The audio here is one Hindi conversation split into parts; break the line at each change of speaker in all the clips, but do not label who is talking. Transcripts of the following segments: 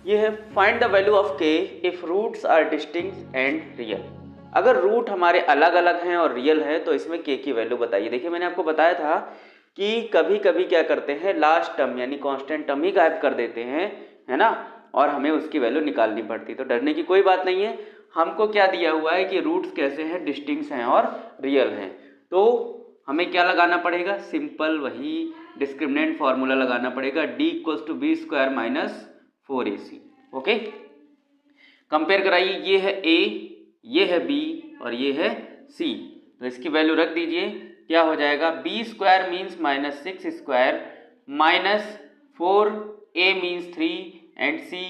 ये है find the value of k if roots are distinct and real. अगर रूट हमारे अलग अलग हैं और रियल है तो इसमें k की वैल्यू बताइए। देखिए मैंने आपको बताया था कि कभी कभी क्या करते हैं, लास्ट टर्म यानी कांस्टेंट टर्म ही गायब कर देते हैं, है ना, और हमें उसकी वैल्यू निकालनी पड़ती। तो डरने की कोई बात नहीं है। हमको क्या दिया हुआ है कि रूट्स कैसे हैं, डिस्टिंक्ट हैं और रियल हैं। तो हमें क्या लगाना पड़ेगा, सिंपल वही डिस्क्रिमिनेंट फार्मूला लगाना पड़ेगा, d equals to B square minus 4ac। Okay, compare कराइए, ये है a, ये है b और ये है c। तो इसकी वैल्यू रख दीजिए, क्या हो जाएगा, B square means minus 6 square minus 4a means 3 and c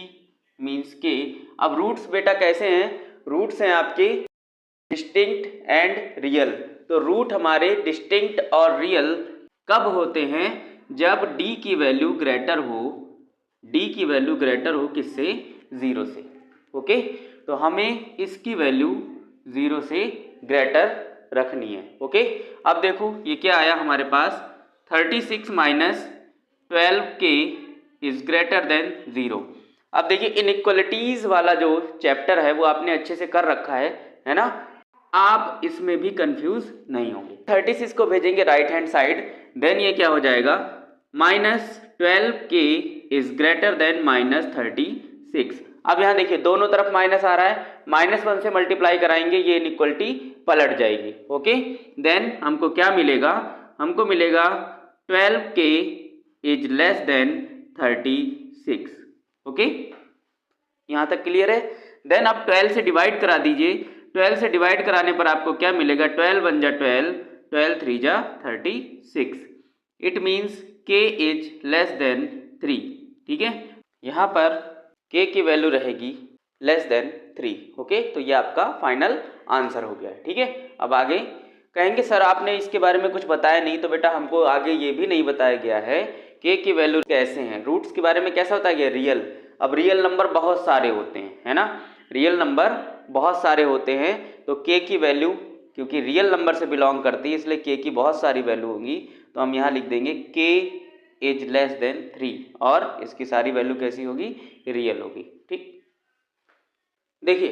means k। अब रूट्स बेटा कैसे हैं, रूट्स हैं आपके डिस्टिंक्ट एंड रियल। तो रूट हमारे डिस्टिंक्ट और रियल कब होते हैं, जब d की वैल्यू ग्रेटर हो, d की वैल्यू ग्रेटर हो किससे, 0 से। ओके, तो हमें इसकी वैल्यू 0 से ग्रेटर रखनी है। ओके, अब देखो ये क्या आया हमारे पास, 36 minus 12k is greater than 0। अब देखिए इनइक्वालिटीज वाला जो चैप्टर है वो आपने अच्छे से कर रखा है ना, आप इसमें भी कंफ्यूज नहीं होंगे। 36 को भेजेंगे राइट हैंड साइड, देन ये क्या हो जाएगा, minus 12k is greater than minus 36। अब यहाँ देखिए दोनों तरफ माइनस आ रहा है, -1 से मल्टीप्लाई कराएंगे, ये इनइक्वलिटी पलट जाएगी। ओके, देन हमको क्या मिलेगा, हमको मिलेगा 12k is less than 36। Okay, यहाँ तक क्लियर है। देन आप 12 से डिवाइड करा दीजिए, 12 से डिवाइड कराने पर आपको क्या मिलेगा, 12 1 जा 12, 12 3 जा 36। It means k is less than 3। ठीक है, यहाँ पर k की वैल्यू रहेगी लेस देन 3। ओके, तो ये आपका फाइनल आंसर हो गया है। ठीक है, अब आगे कहेंगे सर आपने इसके बारे में कुछ बताया नहीं, तो बेटा हमको आगे ये भी नहीं बताया गया है k की वैल्यू कैसे हैं, रूट्स के बारे में कैसा बताया गया, रियल। अब रियल नंबर बहुत सारे होते हैं, है ना, रियल नंबर बहुत सारे होते हैं, तो k की वैल्यू क्योंकि रियल नंबर से बिलोंग करती है इसलिए k की बहुत सारी वैल्यू होंगी। तो हम यहाँ लिख देंगे k इज लेस देन 3 और इसकी सारी वैल्यू कैसी होगी, रियल होगी। ठीक, देखिए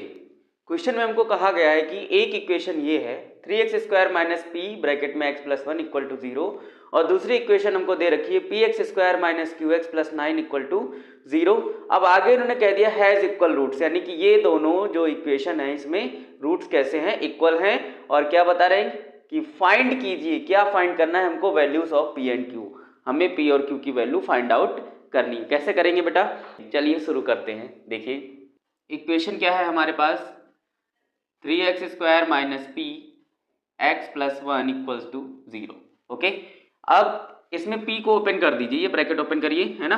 क्वेश्चन में हमको कहा गया है कि एक इक्वेशन ये है 3x square minus P bracket में x प्लस 1 इक्वल टू 0, और दूसरी इक्वेशन हमको दे रखी है P x square minus Q x plus 9 equal to 0। अब आगे उन्होंने कह दिया हैज़ इक्वल रूट्स, यानी कि ये दोनों जो इक्वेशन है इसमें रूट्स कैसे हैं, इक्वल हैं। और क्या बता रहे हैं कि फाइंड कीजिए, क्या फाइंड करना है हमको, values of P and Q. हमें पी और क्यू की वैल्यू फाइंड आउट करनी है। कैसे करेंगे बेटा, चलिए शुरू करते हैं। देखिए इक्वेशन क्या है हमारे पास, 3x square minus P x plus 1 equals to 0। Okay, अब इसमें p को ओपन कर दीजिए, ये ब्रैकेट ओपन करिए, है ना,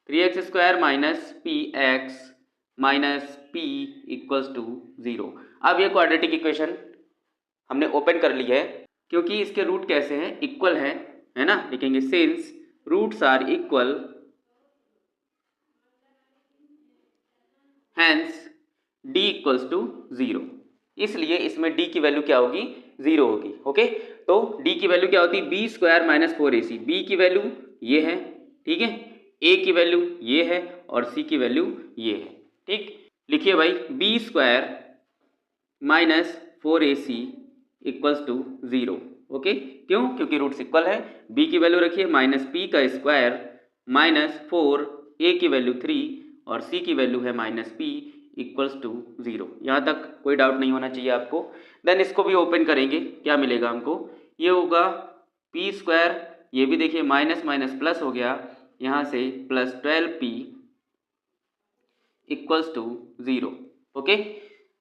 3x square minus P X minus P equals to 0। अब ये क्वाड्रेटिक इक्वेशन हमने ओपन कर ली है, क्योंकि इसके रूट कैसे हैं, इक्वल हैं, है ना, लिखेंगे since roots are equal hence d equals to 0। इसलिए इसमें d की वैल्यू क्या होगी, 0 होगी। ओके, तो d की वैल्यू क्या होती है, B square minus 4ac। b की वैल्यू ये है, ठीक है, a की वैल्यू ये है और c की वैल्यू ये है। ठीक, लिखिए भाई B square minus 4ac equals to 0। Okay, क्यों, क्योंकि रूट्स इक्वल है। b की वैल्यू रखिए माइनस पी का स्क्वायर माइनस 4, a की वैल्यू 3 और c की वैल्यू है माइनस पी इक्वल्स टू 0। यहाँ तक कोई डाउट नहीं होना चाहिए आपको। देन इसको भी ओपन करेंगे, क्या मिलेगा हमको, ये होगा पी स्क्वायर, ये भी देखिए माइनस माइनस प्लस हो गया, यहाँ से plus 12p equals to 0। Okay,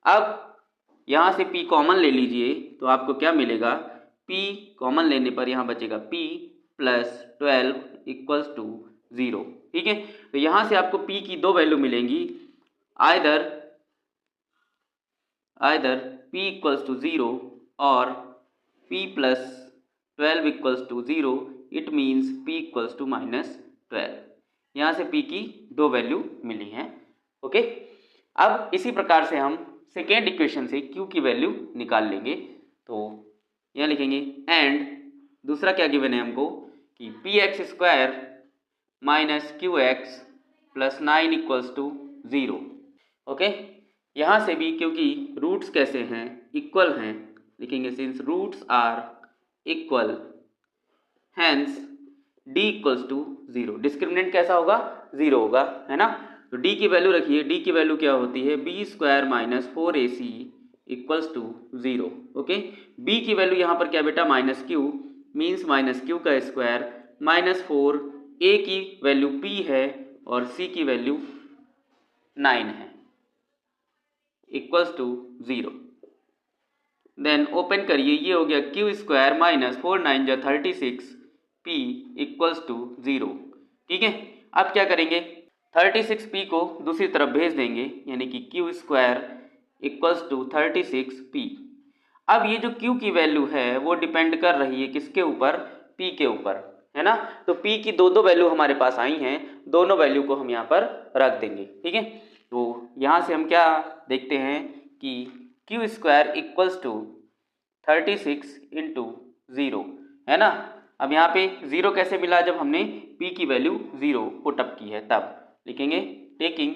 अब यहाँ से p कॉमन ले लीजिए तो आपको क्या मिलेगा, p कॉमन लेने पर यहाँ बचेगा p प्लस 12 इक्वल्स टू 0। ठीक है, तो यहाँ से आपको p की दो वैल्यू मिलेंगी, आइदर p इक्वल्स टू 0 और p plus 12 equals to 0। It means p equals to minus 12। यहाँ से p की दो वैल्यू मिली हैं। ओके, अब इसी प्रकार से हम सेकेंड इक्वेशन से q की वैल्यू निकाल लेंगे। तो यहाँ लिखेंगे एंड दूसरा क्या गिवन है हमको कि p x square minus Q x plus 9 equals to 0। Okay, यहाँ से भी क्योंकि रूट्स कैसे हैं, इक्वल हैं, लिखेंगे since roots are equal hence d equals to 0। Discriminant कैसा होगा, 0 होगा, है ना। तो d की वैल्यू रखिए, d की वैल्यू क्या होती है, B square minus 4ac equals to 0। Okay, b की वैल्यू यहाँ पर क्या बेटा, minus q, means minus q का स्क्वायर माइनस 4, a की वैल्यू p है और c की वैल्यू 9 है, इक्वल्स टू 0। देन ओपन करिए, ये हो गया क्यू स्क्वायर माइनस 4 9 जा 36 p इक्वल्स टू 0। ठीक है, अब क्या करेंगे, 36 p को दूसरी तरफ भेज देंगे, यानी कि q square equals to 36 p। अब ये जो q की वैल्यू है वो डिपेंड कर रही है किसके ऊपर, p के ऊपर, है ना। तो p की दो वैल्यू हमारे पास आई हैं, दोनों वैल्यू को हम यहाँ पर रख देंगे। ठीक है, तो यहाँ से हम क्या देखते हैं कि q square equals to 36 into 0, है ना। अब यहाँ पे 0 कैसे मिला, जब हमने p की वैल्यू 0 पुटअप की है, तब लिखेंगे टेकिंग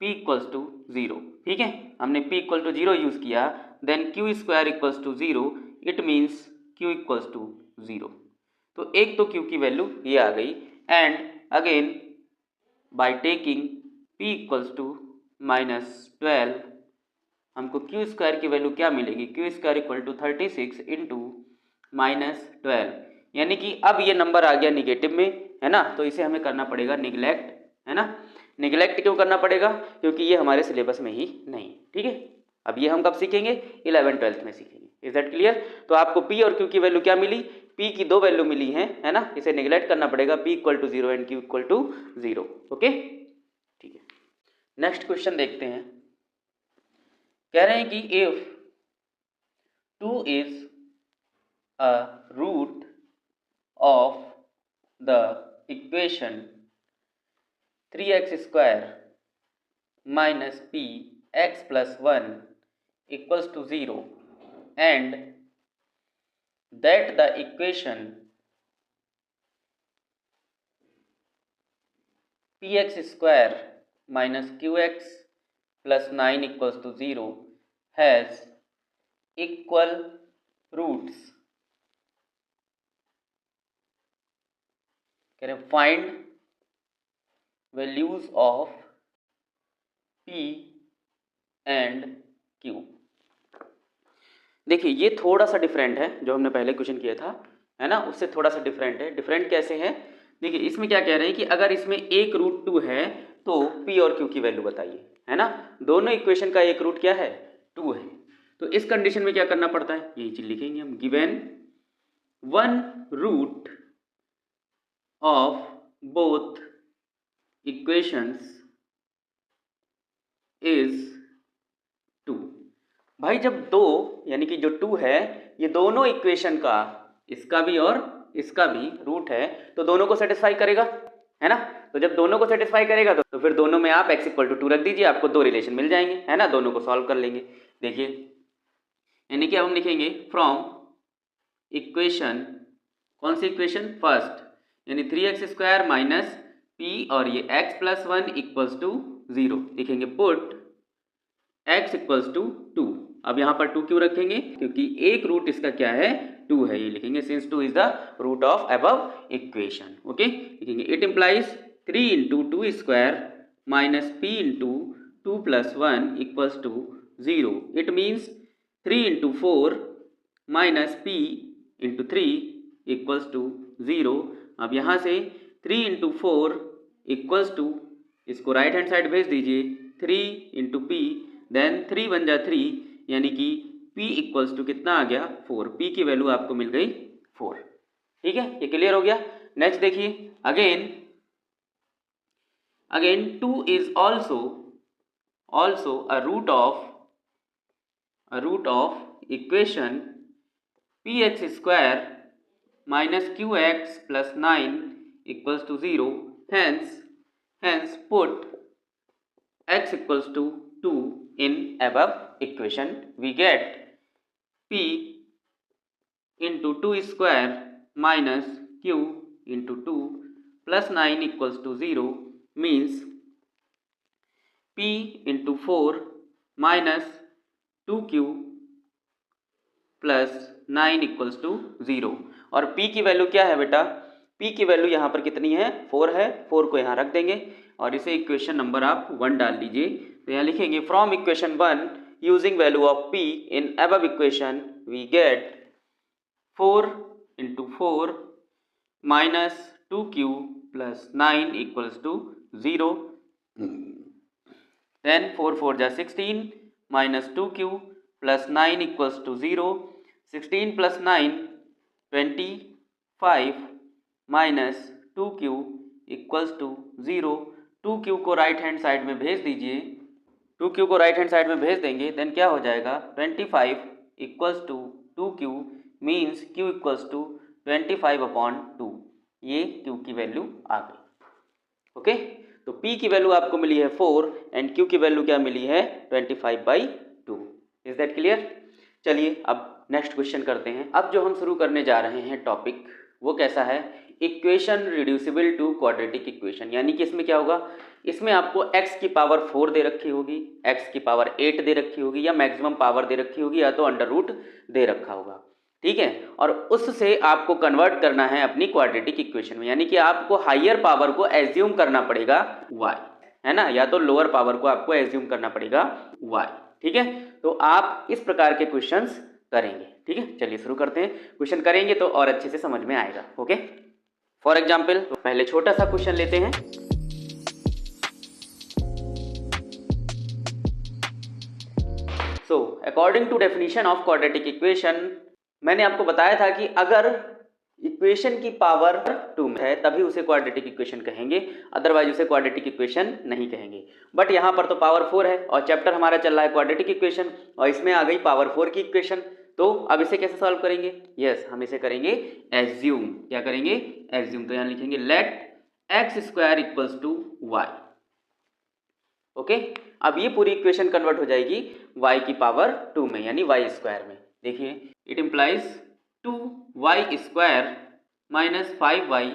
p इक्वल्स टू 0। ठीक है, हमने p इक्वल टू 0 यूज़ किया, then q square equals to 0, it means q equals to 0। तो एक तो q की वैल्यू ये आ गई, and again by taking p equals to -12 हमको क्यू स्क्वायर की वैल्यू क्या मिलेगी, q square equal to 36 into -12, यानी कि अब ये नंबर आ गया निगेटिव में, है ना। तो इसे हमें करना पड़ेगा निगलेक्ट, है ना। निगलेक्ट क्यों करना पड़ेगा, क्योंकि ये हमारे सिलेबस में ही नहीं। ठीक है, अब ये हम कब सीखेंगे, 11th-12th में सीखेंगे। Is that clear. तो आपको p और q की वैल्यू क्या मिली, p की दो वैल्यू मिली हैं, है ना। इसे निगलेक्ट करना पड़ेगा, p equal to 0 and q equal to 0। Okay, ठीक है, नेक्स्ट क्वेश्चन देखते हैं। कह रहे हैं कि if 2 is a root of the equation 3x square minus P x plus 1 equals to 0 and that the equation p x square minus Q x plus 9 equals to 0 has equal roots. कह रहे find values of p and q। देखिए ये थोड़ा सा डिफरेंट है, जो हमने पहले क्वेश्चन किया था, है ना, उससे थोड़ा सा डिफरेंट है। डिफरेंट कैसे है, देखिए इसमें क्या कह रहे हैं कि अगर इसमें एक रूट 2 है तो p और q की वैल्यू बताइए, है ना। दोनों इक्वेशन का एक रूट क्या है, 2 है। तो इस कंडीशन में क्या करना पड़ता है, यही चीज लिखेंगे हम, given one root of both equations is 2। भाई जब दो, यानी कि जो 2 है, ये दोनों इक्वेशन का, इसका भी और इसका भी रूट है, तो दोनों को सेटिस्फाई करेगा, है ना। तो जब दोनों को सेटिस्फाई करेगा तो फिर दोनों में आप x इक्वल टू 2 रख दीजिए, आपको दो रिलेशन मिल जाएंगे, है ना। दोनों को सॉल्व कर लेंगे। देखिए, यानी कि अब हम लिखेंगे फ्रॉम इक्वेशन, कौन सी इक्वेशन, फर्स्ट, यानी 3x स्क्वायर माइनस पी और ये x प्लस 1 इक्वल्स टू 0, लिखेंगे पुट x इक्वल्स टू 2। अब यहाँ पर 2 क्यों रखेंगे, क्योंकि एक रूट इसका क्या है, 2 है, ये लिखेंगे since 2 is the root of above equation. Okay, लिखेंगे it implies 3 into 2 square minus p into 2 plus 1 equals to 0। It means 3 into 4 minus p into 3 equals to 0। अब यहाँ से 3 इंटू 4 इक्वल्स टू, इसको राइट हैंड साइड भेज दीजिए, 3 इंटू पी, देन 3 1 जा 3, यानी कि p इक्वल्स टू कितना आ गया, 4। p की वैल्यू आपको मिल गई 4। ठीक है, ये क्लियर हो गया। नेक्स्ट देखिए, again 2 is also a root of equation p x square minus Q x plus 9 equals to 0, hence put x equals to 2 in above equation, we get p into 2 square minus q into 2 plus 9 equals to 0 means p into 4 minus 2q plus 9 equals to 0। और p की वैल्यू क्या है बेटा? p की वैल्यू यहाँ पर कितनी है? 4 है। 4 को यहाँ रख देंगे और इसे इक्वेशन नंबर आप 1 डाल लीजिए। तो यहाँ लिखेंगे from equation 1 using value of p in above equation we get 4 into 4 minus 2q plus 9 equals to 0। Then 4 4 जा 16 minus 2q plus 9 equals to 0। 16 plus 9 25 minus 2q equals to 0। 2q को राइट हैंड साइड में भेज दीजिए। 2q को राइट हैंड साइड में भेज देंगे देन क्या हो जाएगा? 25 equals to 2q means q equals to 25/2। ये q की वैल्यू आ गई। ओके, तो p की वैल्यू आपको मिली है 4 एंड q की वैल्यू क्या मिली है? 25/2। Is that clear? चलिए अब नेक्स्ट क्वेश्चन करते हैं। अब जो हम शुरू करने जा रहे हैं टॉपिक वो कैसा है? Equation reducible to quadratic equation. यानी कि इसमें क्या होगा? इसमें आपको x की पावर 4 दे रखी होगी, x की पावर 8 दे रखी होगी, या मैक्सिमम पावर दे रखी होगी, या तो अंडर रूट दे रखा होगा। ठीक है, और उससे आपको कन्वर्ट करना है अपनी क्वाड्रेटिक इक्वेशन में। यानी कि आपको हायर पावर को एज्यूम करना पड़ेगा y, है ना, या तो लोअर पावर को आपको एज्यूम करना पड़ेगा y। ठीक है, तो आप इस प्रकार के क्वेश्चंस करेंगे। ठीक है, चलिए शुरू करते हैं। क्वेश्चन करेंगे तो और अच्छे से समझ में आएगा। ओके, फॉर एग्जाम्पल तो पहले छोटा सा क्वेश्चन लेते हैं। So according to definition of quadratic equation, मैंने आपको बताया था कि अगर इक्वेशन की पावर 2 में है तभी उसे क्वाड्रेटिक इक्वेशन कहेंगे, अदरवाइज उसे क्वाड्रेटिक इक्वेशन नहीं कहेंगे। बट यहाँ पर तो पावर 4 है और चैप्टर हमारा चल रहा है क्वाड्रेटिक इक्वेशन, और इसमें आ गई पावर 4 की इक्वेशन। तो अब इसे कैसे सॉल्व करेंगे? यस, हम इसे करेंगे एज्यूम। क्या करेंगे? एज्यूम। तो यहाँ लिखेंगे let x² equals to y। Okay, अब ये पूरी इक्वेशन कन्वर्ट हो जाएगी y की पावर 2 में, यानी y² में। देखिए, it implies 2y² minus 5y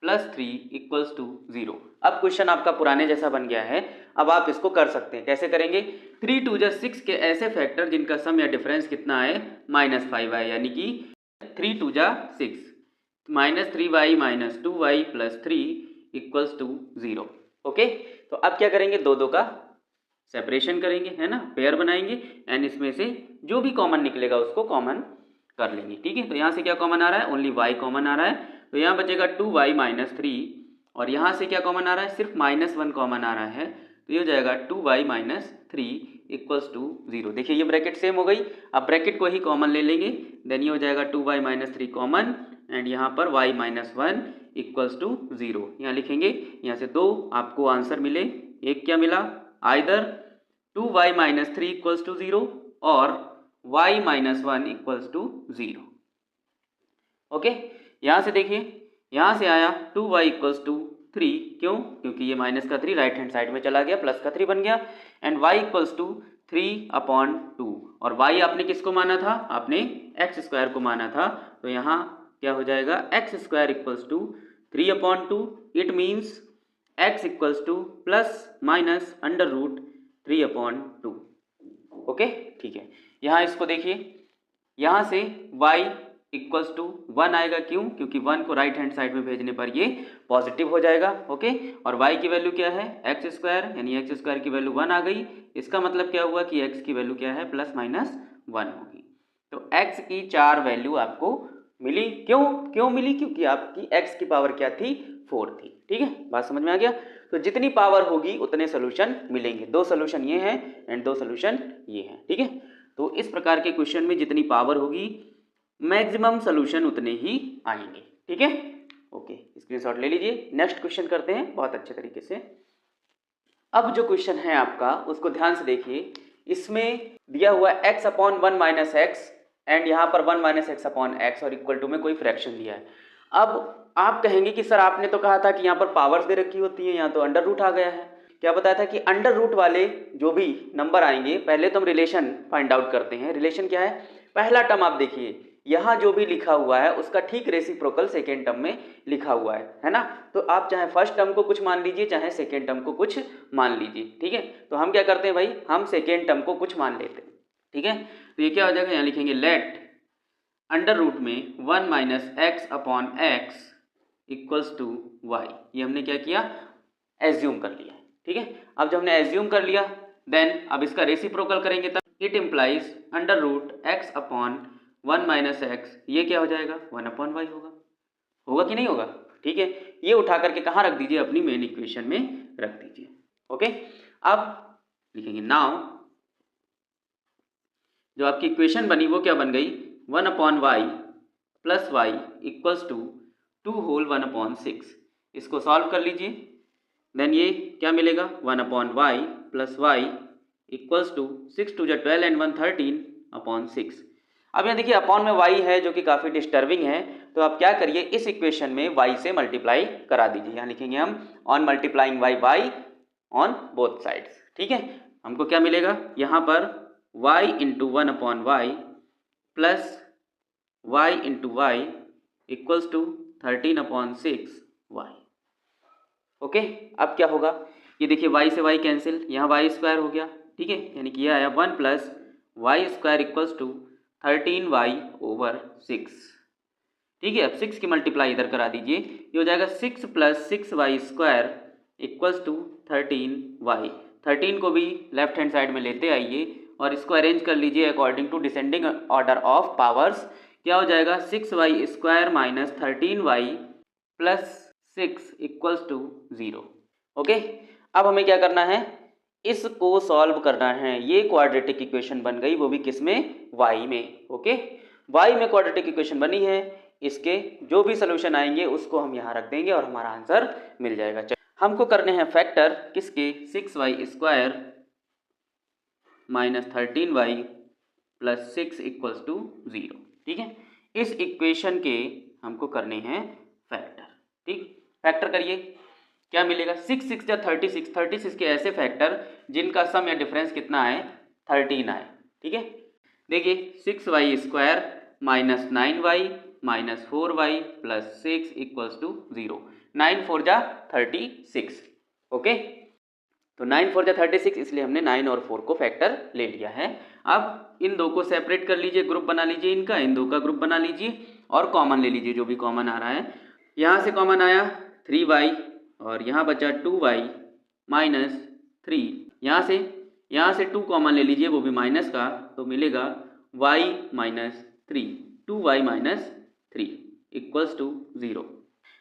plus 3 equals to 0। अब क्वेश्चन आपका पुराने जैसा बन गया है। अब आप इसको कर सकते हैं। कैसे करेंगे? 3 2 जा 6 के ऐसे फैक्टर जिनका सम या डिफरेंस कितना है? -5y, यानी कि 3 2 जा 6 minus 3y minus 2y plus 3 equals to 0। Okay, तो अब क्या करेंगे? दो का सेपरेशन करेंगे, है ना, पेयर बनाएंगे एंड इसमें से जो भी कॉमन निकलेगा उसको कॉमन कर लेंगे। ठीक है, तो यहाँ से क्या कॉमन आ रहा है? ओनली y कॉमन आ रहा है, तो यहाँ बचेगा 2y माइनस 3, और यहाँ से क्या कॉमन आ रहा है? सिर्फ -1 कॉमन आ रहा है, तो ये हो जाएगा 2y माइनस 3 इक्वल्स टू 0। देखिए ये ब्रैकेट सेम हो गई। अब ब्रैकेट को ही कॉमन ले लेंगे, देन ये हो जाएगा 2y माइनस 3 कॉमन एंड यहाँ पर y माइनस 1 इक्वल्स टू 0। यहाँ लिखेंगे, यहाँ से 2 आपको आंसर मिले। एक क्या मिला? Either 2y minus 3 equals to 0 और y minus 1 equals to 0। Okay, यहाँ से देखिए, यहाँ से आया 2y इक्वल्स टू 3। क्यों? क्योंकि ये माइनस का 3 राइट हैंड साइड में चला गया, प्लस का 3 बन गया, एंड y इक्वल्स टू 3/2। और y आपने किसको माना था? आपने x² को माना था, तो यहाँ क्या हो जाएगा? x² equals to 3/2। It means x equals to plus minus under root 3/2। Okay, ठीक है। यहाँ इसको देखिए, यहाँ से y इक्वल्स टू 1 आएगा। क्यों? क्योंकि 1 को राइट हैंड साइड में भेजने पर ये पॉजिटिव हो जाएगा। ओके, और y की वैल्यू क्या है? x², यानी x² की वैल्यू 1 आ गई। इसका मतलब क्या हुआ कि x की वैल्यू क्या है? +- 1 होगी। तो x की 4 वैल्यू आपको मिली। क्यों मिली? क्योंकि आपकी x की पावर क्या थी? 4 थी। ठीक है, बात समझ में आ गया? तो जितनी पावर होगी उतने सोल्यूशन मिलेंगे। 2 सोल्यूशन ये हैं एंड 2 सोल्यूशन ये हैं। ठीक है, तो इस प्रकार के क्वेश्चन में जितनी पावर होगी मैक्सिमम सोल्यूशन उतने ही आएंगे। ठीक है, ओके, स्क्रीनशॉट ले लीजिए। नेक्स्ट क्वेश्चन करते हैं बहुत अच्छे तरीके से। अब जो क्वेश्चन है आपका उसको ध्यान से देखिए। इसमें दिया हुआ x/1 माइनस एक्स एंड यहाँ पर 1 माइनस x/x और इक्वल टू में कोई फ्रैक्शन दिया है। अब आप कहेंगे कि सर आपने तो कहा था कि यहाँ पर पावर्स दे रखी होती है, यहाँ तो अंडर रूट आ गया है। क्या बताया था कि अंडर रूट वाले जो भी नंबर आएंगे, पहले तो हम रिलेशन फाइंड आउट करते हैं। रिलेशन क्या है? पहला टर्म आप देखिए, यहाँ जो भी लिखा हुआ है उसका ठीक रेसिप्रोकल सेकेंड टर्म में लिखा हुआ है ना। तो आप चाहे फर्स्ट टर्म को कुछ मान लीजिए, चाहे सेकेंड टर्म को कुछ मान लीजिए, ठीक है। तो हम क्या करते हैं भाई, हम सेकेंड टर्म को कुछ मान लेते हैं, ठीक है। तो ये क्या हो जाएगा, यहाँ लिखेंगे लेट अंडर रूट में 1 minus x upon x equals to y. ये हमने क्या किया, एज्यूम कर लिया, ठीक है। अब जब हमने एज्यूम कर लिया, देन अब इसका रेसिप्रोकल करेंगे तब it implies under root x upon 1 minus x, ये क्या हो जाएगा 1 अपॉन वाई होगा। होगा कि नहीं होगा, ठीक है। ये उठा करके कहाँ रख दीजिए, अपनी मेन इक्वेशन में रख दीजिए, ओके। अब लिखेंगे नाउ जो आपकी इक्वेशन बनी वो क्या बन गई, 1 upon y plus y equals to 2 whole 1 upon 6। इसको सॉल्व कर लीजिए, देन ये क्या मिलेगा 1 upon y plus y equals to 6 two 12 and 1 13 upon 6। अब यहाँ देखिए अपॉन में y है जो कि काफ़ी डिस्टर्बिंग है, तो आप क्या करिए इस इक्वेशन में y से मल्टीप्लाई करा दीजिए। यहाँ लिखेंगे हम on multiplying y on both sides, ठीक है। हमको क्या मिलेगा यहाँ पर y into 1 upon y plus y into y equals to 13 upon 6 y, okay. अब क्या होगा, ये देखिए y से y कैंसिल, यहाँ y स्क्वायर हो गया, ठीक है। यानी कि यह आया 1 plus y square equals to 13y over 6, ठीक है। अब 6 की मल्टीप्लाई इधर करा दीजिए, ये हो जाएगा 6 plus 6y square equals to 13y। 13 को भी लेफ्ट हैंड साइड में लेते आइए और इसको अरेंज कर लीजिए according to descending order of powers. क्या हो जाएगा 6y square minus 13y plus 6 equals to 0, okay. अब हमें क्या करना है, इसको सॉल्व करना है। ये क्वाड्रेटिक इक्वेशन बन गई, वो भी किसमें, y में, ओके। y में क्वाड्रेटिक इक्वेशन बनी है, इसके जो भी सोल्यूशन आएंगे उसको हम यहाँ रख देंगे और हमारा आंसर मिल जाएगा। हमको करने हैं फैक्टर किसके, 6y square minus 13y plus 6 equals to 0, ठीक है। इस इक्वेशन के हमको करने हैं फैक्टर, ठीक। फैक्टर करिए, क्या मिलेगा 6 6 या 36, 36 के ऐसे फैक्टर जिनका सम या डिफरेंस कितना आए 13 आए, ठीक है। देखिए 6y square minus 9y minus 4y plus 6 equals to 0। 9 4 जा 36, ओके। तो 9 4 जा 36, इसलिए हमने 9 और 4 को फैक्टर ले लिया है। अब इन दो को सेपरेट कर लीजिए, ग्रुप बना लीजिए इनका, इन दो का ग्रुप बना लीजिए और कॉमन ले लीजिए जो भी कॉमन आ रहा है। यहाँ से कॉमन आया 3y और यहाँ बचा 2y माइनस 3। यहाँ से 2 कॉमन ले लीजिए वो भी माइनस का, तो मिलेगा y minus 3, 2y minus 3 equals to 0।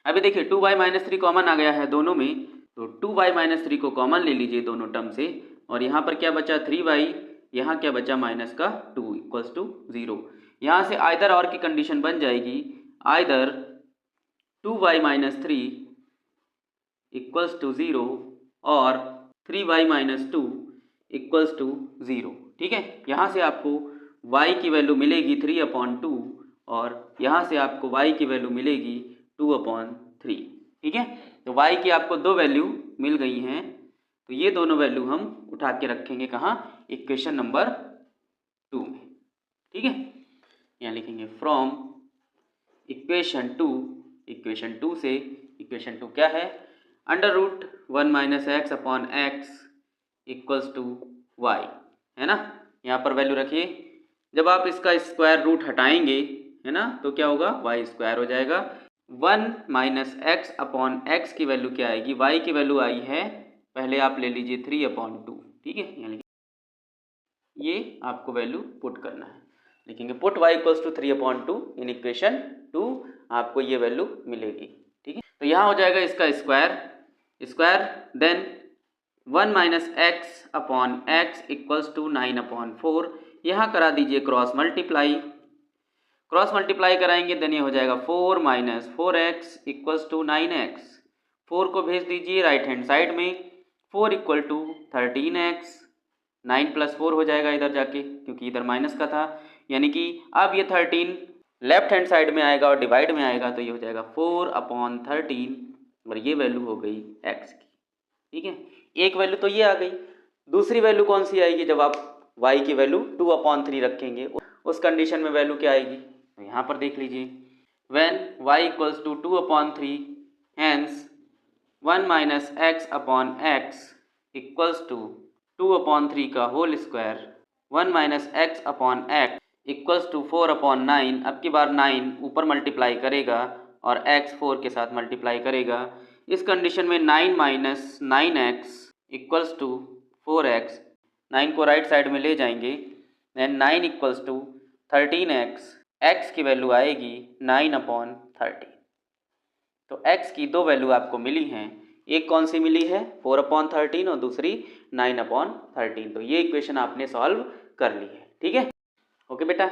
अभी देखिए 2y माइनस 3 कॉमन आ गया है दोनों में, तो 2y माइनस 3 को कॉमन ले लीजिए दोनों टर्म से, और यहाँ पर क्या बचा 3y, यहाँ क्या बचा माइनस का 2 इक्वल्स टू 0। यहाँ से आइदर और की कंडीशन बन जाएगी, either 2y minus 3 equals to 0 और 3y माइनस 2 इक्वल्स टू 0, ठीक है। यहाँ से आपको y की वैल्यू मिलेगी 3/2 और यहाँ से आपको y की वैल्यू मिलेगी 2/3, ठीक है। तो y की आपको दो वैल्यू मिल गई हैं, तो ये दोनों वैल्यू हम उठा के रखेंगे कहाँ, इक्वेशन नंबर 2 में, ठीक है। यहाँ लिखेंगे फ्रॉम इक्वेशन 2, इक्वेशन 2 से इक्वेशन 2 क्या है, under root 1 minus x upon x equals to y, है ना। यहाँ पर वैल्यू रखिए, जब आप इसका स्क्वायर रूट हटाएंगे, है ना, तो क्या होगा वाई स्क्वायर हो जाएगा। 1 माइनस एक्स अपॉन एक्स की वैल्यू क्या आएगी, वाई की वैल्यू आई है, पहले आप ले लीजिए 3/2, ठीक है। यानी ये आपको वैल्यू पुट करना है, लिखेंगे put y equals to 3/2 in equation 2, आपको ये वैल्यू मिलेगी, ठीक है। तो यहाँ हो जाएगा इसका square, then 1 minus x upon x equals to 9/4। यहाँ करा दीजिए क्रॉस मल्टीप्लाई कराएंगे, देन ये हो जाएगा 4 minus 4x equals to 9x। 4 को भेज दीजिए राइट हैंड साइड में, 4 इक्वल टू 13x, 9 प्लस 4 हो जाएगा इधर जाके, क्योंकि इधर माइनस का था। यानी कि अब ये 13 लेफ्ट हैंड साइड में आएगा और डिवाइड में आएगा, तो ये हो जाएगा 4/13 और ये वैल्यू हो गई x की, ठीक है। एक वैल्यू तो ये आ गई, दूसरी वैल्यू कौन सी आएगी, जब आप y की वैल्यू 2/3 रखेंगे, उस कंडीशन में वैल्यू क्या आएगी, तो यहाँ पर देख लीजिए, when y equals to 2/3 hence 1 minus x upon x equals to 2/3 का whole square 1 minus x upon x equals to 4/9। अब की बार 9 ऊपर मल्टीप्लाई करेगा और x 4 के साथ मल्टीप्लाई करेगा। इस कंडीशन में 9 minus 9x equals to 4x, 9 को राइट साइड में ले जाएंगे, then 9 equals to 13x, x की वैल्यू आएगी 9/13। तो x की दो वैल्यू आपको मिली हैं, एक कौन सी मिली है 4/13 और दूसरी 9/13। तो ये इक्वेशन आपने सॉल्व कर ली है, ठीक है। ओके बेटा,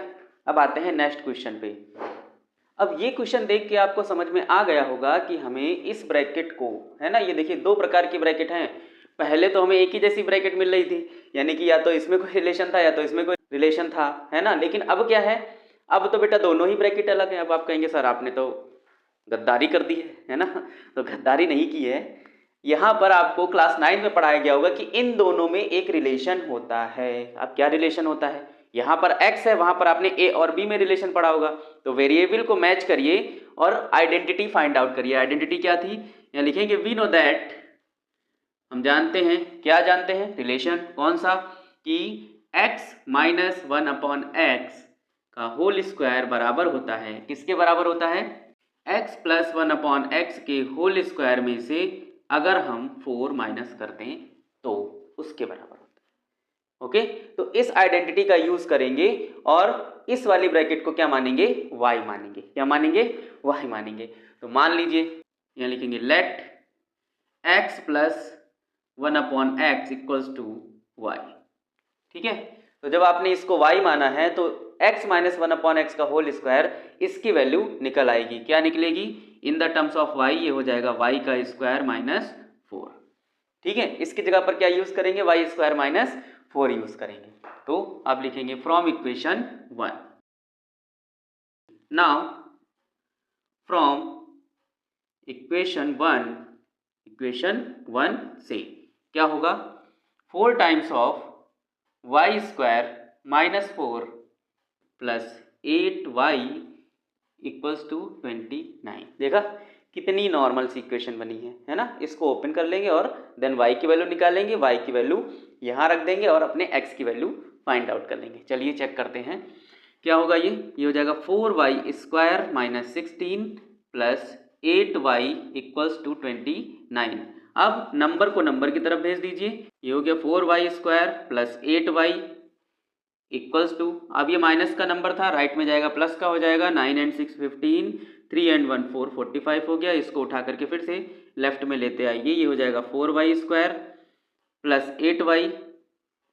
अब आते हैं नेक्स्ट क्वेश्चन पे। अब ये क्वेश्चन देख के आपको समझ में आ गया होगा कि हमें इस ब्रैकेट को, है ना, ये देखिए दो प्रकार की ब्रैकेट हैं। पहले तो हमें एक ही जैसी ब्रैकेट मिल रही थी, यानी कि या तो इसमें कोई रिलेशन था या तो इसमें कोई रिलेशन था, है ना। लेकिन अब क्या है, अब तो बेटा दोनों ही ब्रैकेट अलग हैं। अब आप कहेंगे सर आपने तो गद्दारी कर दी है ना। तो गद्दारी नहीं की है, यहाँ पर आपको क्लास 9 में पढ़ाया गया होगा कि इन दोनों में एक रिलेशन होता है। अब क्या रिलेशन होता है, यहाँ पर x है, वहाँ पर आपने a और b में रिलेशन पढ़ा होगा। तो वेरिएबल को मैच करिए और आइडेंटिटी फाइंड आउट करिए। आइडेंटिटी क्या थी, यहाँ लिखेंगे वी नो दैट, हम जानते हैं, क्या जानते हैं, रिलेशन कौन सा, कि x माइनस 1/x का होल स्क्वायर बराबर होता है, किसके बराबर होता है, x प्लस 1/x के होल स्क्वायर में से अगर हम 4 माइनस कर दें तो उसके बराबर होता है। ओके, तो इस आइडेंटिटी का यूज करेंगे और इस वाली ब्रैकेट को क्या मानेंगे, y मानेंगे। क्या मानेंगे, y मानेंगे। तो मान लीजिए यहाँ लिखेंगे let x plus 1/x equals to y, ठीक है। तो जब आपने इसको y माना है तो x माइनस 1/x का होल स्क्वायर, इसकी वैल्यू निकल आएगी। क्या निकलेगी, in the terms of y ये हो जाएगा y का स्क्वायर माइनस 4, ठीक है। इसकी जगह पर क्या यूज करेंगे, y स्क्वायर माइनस 4 यूज करेंगे। तो आप लिखेंगे from equation 1। Now from equation 1 से क्या होगा, 4 times of y square minus 4 plus 8y equals to 29। देखा कितनी नॉर्मल सी इक्वेशन बनी है ना। इसको ओपन कर लेंगे और देन y की वैल्यू निकालेंगे, y की वैल्यू यहाँ रख देंगे और अपने x की वैल्यू फाइंड आउट कर लेंगे। चलिए चेक करते हैं क्या होगा। ये हो जाएगा 4y square minus 16 plus 8y equals to 29। अब नंबर को नंबर की तरफ भेज दीजिए। ये हो गया 4y square plus 8y equals to, अब ये माइनस का नंबर था, राइट में जाएगा प्लस का हो जाएगा, 9 and 6 15, 3 and 1 4 45 हो गया। इसको उठा करके फिर से लेफ्ट में लेते आइए, ये हो जाएगा 4y square plus 8y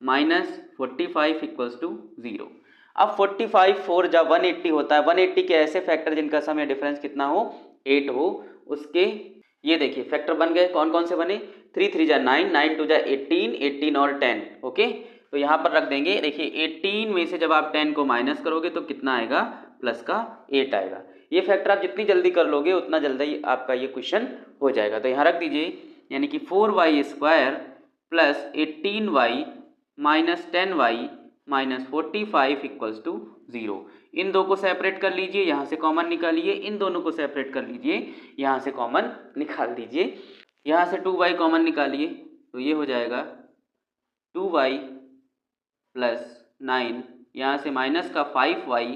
minus 45 equals to 0। अब 45 4 जा 180 होता है। 180 के ऐसे फैक्टर जिनका सम या डिफरेंस कितना हो, 8 हो, उसके ये देखिए फैक्टर बन गए। कौन कौन से बने, 3 3 जा 9, 9 2 जा 18, 18 और 10। ओके, तो यहाँ पर रख देंगे। देखिए 18 में से जब आप 10 को माइनस करोगे तो कितना आएगा, प्लस का 8 आएगा। ये फैक्टर आप जितनी जल्दी कर लोगे उतना जल्दी आपका ये क्वेश्चन हो जाएगा। तो यहाँ रख दीजिए, यानी कि 4y square plus 18y minus 10y minus 45 equals to 0। इन दो को सेपरेट कर लीजिए, यहाँ से कॉमन निकालिए। इन दोनों को सेपरेट कर लीजिए, यहाँ से कॉमन निकाल दीजिए। यहाँ से 2y कॉमन निकालिए तो ये हो जाएगा 2y प्लस 9, यहाँ से माइनस का 5y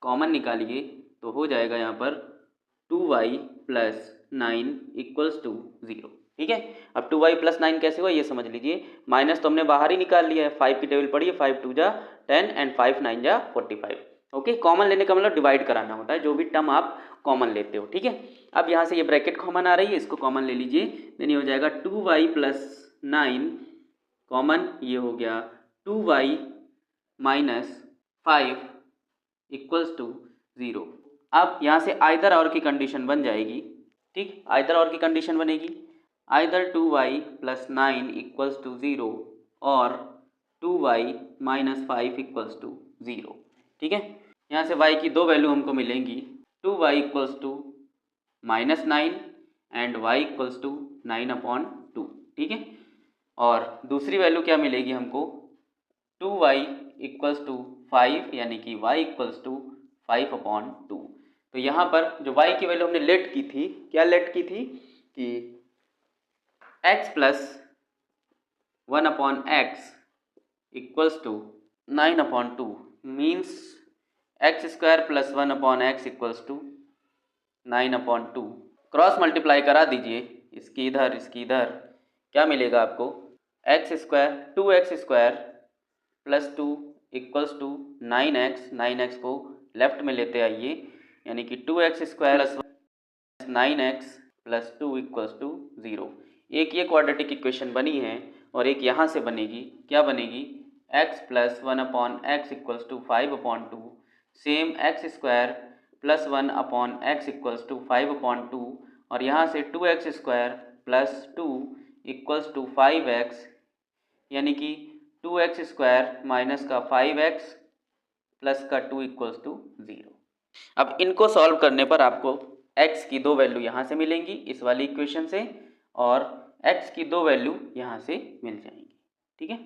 कॉमन निकालिए तो हो जाएगा यहाँ पर 2y प्लस 9 इक्वल्स टू 0, ठीक है। अब 2y प्लस 9 कैसे हुआ ये समझ लीजिए। माइनस तो हमने बाहर ही निकाल लिया है, 5 की टेबल पढ़िए, 5 2 जा 10 एंड 5 9 जा 45। ओके, कॉमन लेने का मतलब डिवाइड कराना होता है, जो भी टर्म आप कॉमन लेते हो, ठीक है। अब यहाँ से ये ब्रैकेट कॉमन आ रही है, इसको कॉमन ले लीजिए। देन ये हो जाएगा 2y प्लस 9 कॉमन, ये हो गया 2y माइनस 5 इक्वल्स टू 0। अब यहाँ से आइदर और की कंडीशन बन जाएगी, ठीक, आइदर और की कंडीशन बनेगी, either 2y plus 9 equals to 0 और 2y माइनस 5 इक्वल्स टू 0, ठीक है। यहाँ से y की दो वैल्यू हमको मिलेंगी, 2y equals to minus 9 and y equals to 9/2, ठीक है। और दूसरी वैल्यू क्या मिलेगी हमको, 2y इक्वल्स टू 5, यानी कि y इक्वल्स टू 5/2। तो यहाँ पर जो y की वैल्यू हमने लेट की थी, क्या लेट की थी कि x plus 1/x equals to 9/2 means x square plus 1/x equals to 9/2। Cross multiply करा दीजिए, इसकी इधर क्या मिलेगा आपको, x square 2x² plus 2 equals to 9x को लेफ्ट में लेते आइए, यानी कि 2x² plus 9x plus 2 equals to 0। एक ये क्वाड्रेटिक इक्वेशन बनी है और एक यहाँ से बनेगी, क्या बनेगी, x plus 1/x equals to 5/2 same x² plus 1/x equals to 5/2 और यहाँ से 2x² plus 2 equals to 5x, यानी कि 2x² माइनस का 5x प्लस का 2 इक्वल्स टू 0। अब इनको सॉल्व करने पर आपको x की दो वैल्यू यहाँ से मिलेंगी इस वाली इक्वेशन से और x की दो वैल्यू यहाँ से मिल जाएंगी। ठीक है,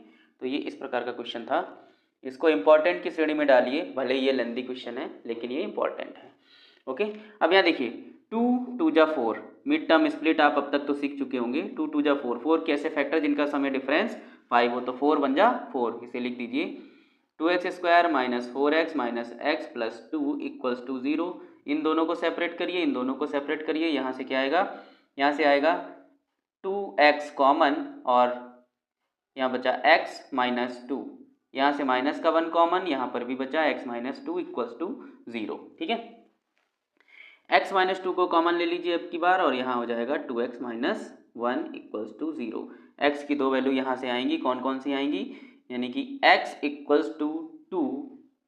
तो ये इस प्रकार का क्वेश्चन था। इसको इम्पॉर्टेंट की श्रेणी में डालिए, भले ये लेंदी क्वेश्चन है लेकिन ये इम्पॉर्टेंट है। ओके, अब यहाँ देखिए 2 2 जा 4, मिड टर्म स्प्लिट आप अब तक तो सीख चुके होंगे। 2 2 जा 4, 4 कैसे फैक्टर जिनका समय डिफरेंस 5 हो, तो 4 1 जा 4, इसे लिख दीजिए 2x² minus 4x minus x plus 2 equals to 0। इन दोनों को सेपरेट करिए, इन दोनों को सेपरेट करिए, यहाँ से क्या आएगा, यहाँ से आएगा 2x कॉमन और यहाँ बचा x माइनस 2, यहाँ से माइनस का 1 कॉमन, यहाँ पर भी बचा x माइनस 2 इक्वल्स टू 0। ठीक है, x माइनस 2 को कॉमन ले लीजिए अब की बार और यहाँ हो जाएगा 2x minus 1 equals to 0। x की दो वैल्यू यहाँ से आएंगी, कौन कौन सी आएंगी, यानी कि x इक्वल्स टू 2।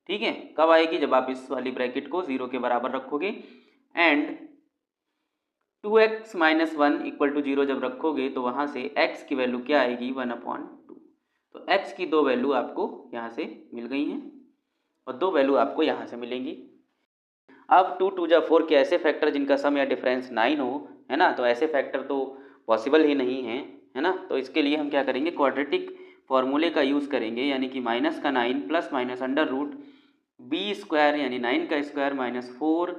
ठीक है, कब आएगी, जब आप इस वाली ब्रैकेट को 0 के बराबर रखोगे and 2x minus 1 equal to 0 जब रखोगे तो वहाँ से x की वैल्यू क्या आएगी 1/2। तो x की दो वैल्यू आपको यहाँ से मिल गई हैं और दो वैल्यू आपको यहाँ से मिलेंगी। अब 2 2 जा 4 के ऐसे फैक्टर जिनका सम या डिफरेंस 9 हो, है ना, तो ऐसे फैक्टर तो पॉसिबल ही नहीं है ना। तो इसके लिए हम क्या करेंगे, क्वाड्रेटिक फॉर्मूले का यूज़ करेंगे, यानी कि माइनस का 9 plus minus under root b² यानी 9 का square minus 4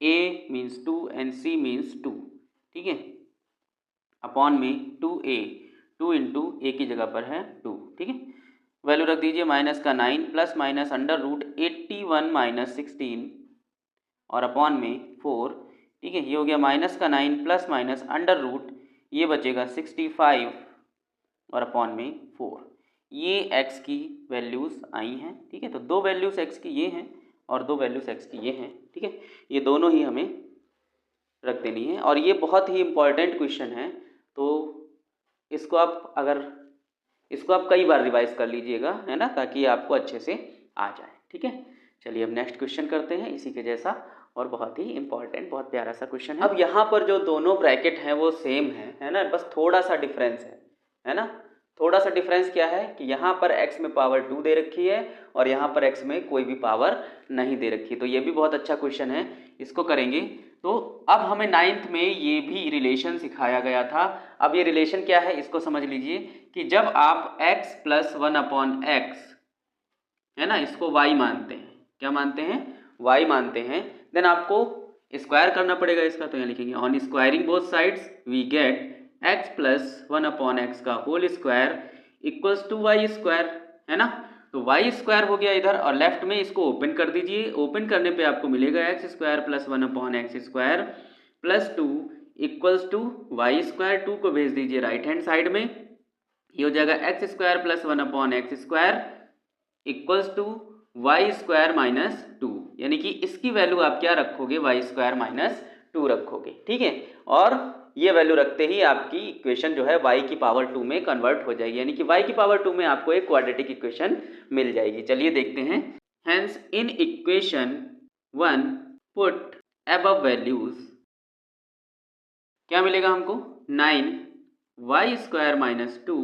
a means 2 and c means 2। ठीक है, अपॉन में 2a, 2 इंटू ए की जगह पर है 2। ठीक है, वैल्यू रख दीजिए माइनस का 9 plus minus under root 81 minus 16 और अपॉन में 4। ठीक है, ये हो गया माइनस का 9 प्लस माइनस अंडर रूट, ये बचेगा 65 और अपॉन में 4। ये x की वैल्यूज़ आई हैं। ठीक है, तो दो वैल्यूज़ x की ये हैं और दो वैल्यूज़ x की ये हैं। ठीक है, ये दोनों ही हमें रख देनी है और ये बहुत ही इम्पॉर्टेंट क्वेश्चन है, तो इसको आप कई बार रिवाइज कर लीजिएगा, है ना, ताकि आपको अच्छे से आ जाए। ठीक है, चलिए अब नेक्स्ट क्वेश्चन करते हैं इसी के जैसा और बहुत ही इम्पॉर्टेंट, बहुत प्यारा सा क्वेश्चन है। अब यहाँ पर जो दोनों ब्रैकेट हैं वो सेम है ना, बस थोड़ा सा डिफरेंस है ना। थोड़ा सा डिफरेंस क्या है कि यहाँ पर x में पावर 2 दे रखी है और यहाँ पर x में कोई भी पावर नहीं दे रखी, तो ये भी बहुत अच्छा क्वेश्चन है, इसको करेंगे। तो अब हमें 9th में ये भी रिलेशन सिखाया गया था। अब ये रिलेशन क्या है इसको समझ लीजिए कि जब आप x प्लस 1/x, है ना, इसको y मानते हैं, क्या मानते हैं, y मानते हैं, देन आपको स्क्वायर करना पड़ेगा इसका। तो यहाँ लिखेंगे on squaring both sides we get x plus 1/x का whole square equals to y², है ना। तो y² हो गया इधर और लेफ्ट में इसको ओपन कर दीजिए, ओपन करने पे आपको मिलेगा x² plus 1/x² plus 2 equals to y²। 2 को भेज दीजिए राइट हैंड साइड में, ये हो जाएगा x² plus 1/x² equals to y² minus 2, यानी कि इसकी वैल्यू आप क्या रखोगे, y² माइनस 2 रखोगे। ठीक है, और ये वैल्यू रखते ही आपकी इक्वेशन जो है y की पावर 2 में कन्वर्ट हो जाएगी, यानी कि y की पावर 2 में आपको एक क्वाड्रेटिक इक्वेशन मिल जाएगी। चलिए देखते हैं। Hence in equation 1 put above values, क्या मिलेगा हमको, 9y² minus 2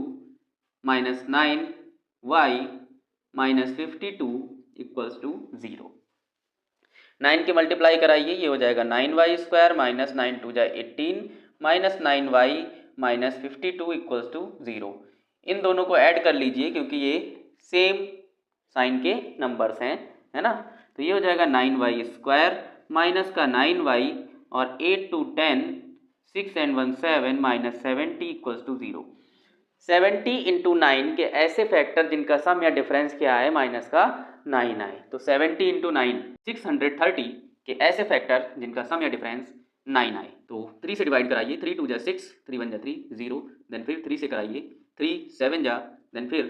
minus 9y minus 52 equals to 0। 9 के मल्टीप्लाई कराइए, ये हो जाएगा 9y² माइनस 9 2 जा 18 minus 9y minus 52 equals to 0। इन दोनों को ऐड कर लीजिए क्योंकि ये सेम साइन के नंबर्स हैं, है ना। तो ये हो जाएगा 9y² माइनस का 9y और 8 2 10 6 and 1 7 minus 70 equals to 0। 70 into 9 के ऐसे फैक्टर जिनका सम या डिफरेंस क्या है माइनस का 9 आए, तो 70 इंटू 9 630 के ऐसे फैक्टर जिनका सम या डिफरेंस 9 आए, तो 3 से डिवाइड कराइए, 3 2 जा 6, 3 1 जा 3 0, देन फिर 3 से कराइए, 3 7 जा, देन फिर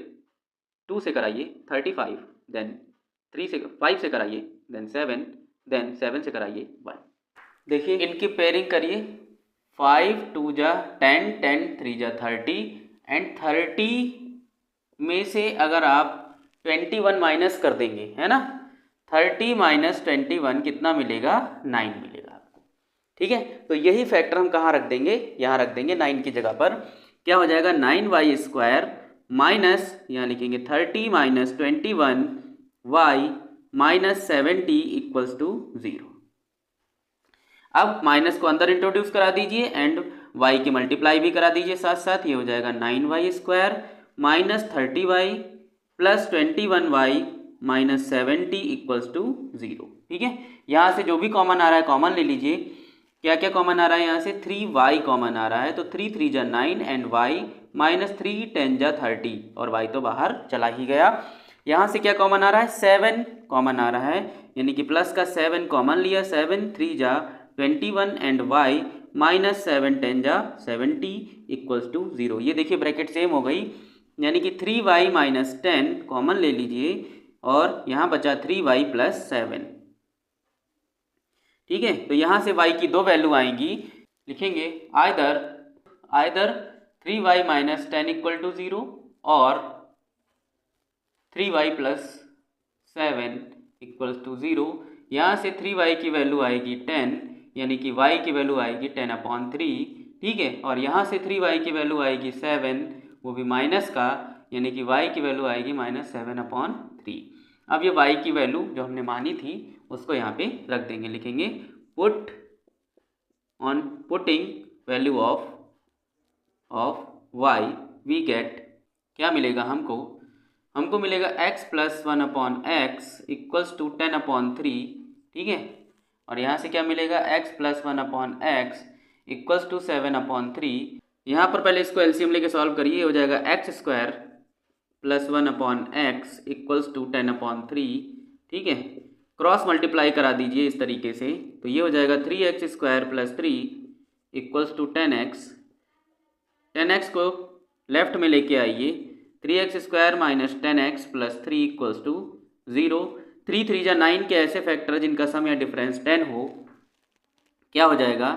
2 से कराइए 35, देन 3 से 5 से कराइए, देन 7, देन 7 से कराइए 1। देखिए इनकी पेयरिंग करिए, 5 2 जा 10, 10 3 जा 30 एंड 30 में से अगर आप 21 माइनस कर देंगे, है ना, 30 माइनस 21 कितना मिलेगा, 9 मिलेगा आपको। ठीक है, तो यही फैक्टर हम कहाँ रख देंगे, यहाँ रख देंगे 9 की जगह पर। क्या हो जाएगा, 9y² माइनस, यहाँ लिखेंगे 30 minus 21y minus 70 equals to 0। अब माइनस को अंदर इंट्रोड्यूस करा दीजिए एंड y की मल्टीप्लाई भी करा दीजिए साथ साथ। ये हो जाएगा 9y² minus 30y plus 21y minus 70 equals to 0। ठीक है, यहाँ से जो भी कॉमन आ रहा है कॉमन ले लीजिए। क्या क्या कॉमन आ रहा है, यहाँ से 3y कॉमन आ रहा है, तो 3 3 जा 9 एंड y माइनस 3 10 जा 30 और y तो बाहर चला ही गया। यहाँ से क्या कॉमन आ रहा है, 7 कॉमन आ रहा है, यानी कि प्लस का 7 कॉमन लिया, 7 3 जा 21 एंड y माइनस 7 10 जा 70 इक्वल्स टू 0। ये देखिए ब्रैकेट सेम हो गई, यानी कि 3y माइनस 10 कॉमन ले लीजिए और यहाँ बचा 3y प्लस 7। ठीक है, तो यहाँ से y की दो वैल्यू आएंगी, लिखेंगे either 3y minus 10 equal to 0 और 3y प्लस 7 इक्वल्स टू 0। यहाँ से 3y की वैल्यू आएगी 10, यानी कि y की वैल्यू आएगी 10/3। ठीक है, और यहाँ से 3y की वैल्यू आएगी 7, वो भी माइनस का, यानी कि y की वैल्यू आएगी माइनस 7/3। अब ये y की वैल्यू जो हमने मानी थी उसको यहाँ पे रख देंगे, लिखेंगे putting value of y we get, क्या मिलेगा हमको मिलेगा x plus 1/x equals to 10/3। ठीक है, और यहाँ से क्या मिलेगा, x plus 1/x equals to 7/3। यहाँ पर पहले इसको एलसीएम लेके सॉल्व करिए, हो जाएगा x² plus 1/x equals to 10/3। ठीक है, क्रॉस मल्टीप्लाई करा दीजिए इस तरीके से, तो ये हो जाएगा 3x² plus 3 equals to 10x। 10x को लेफ्ट में लेके आइए, 3x² minus 10x plus 3 equals to 0। 3 3 जा 9 के ऐसे फैक्टर जिनका सम या डिफरेंस 10 हो, क्या हो जाएगा,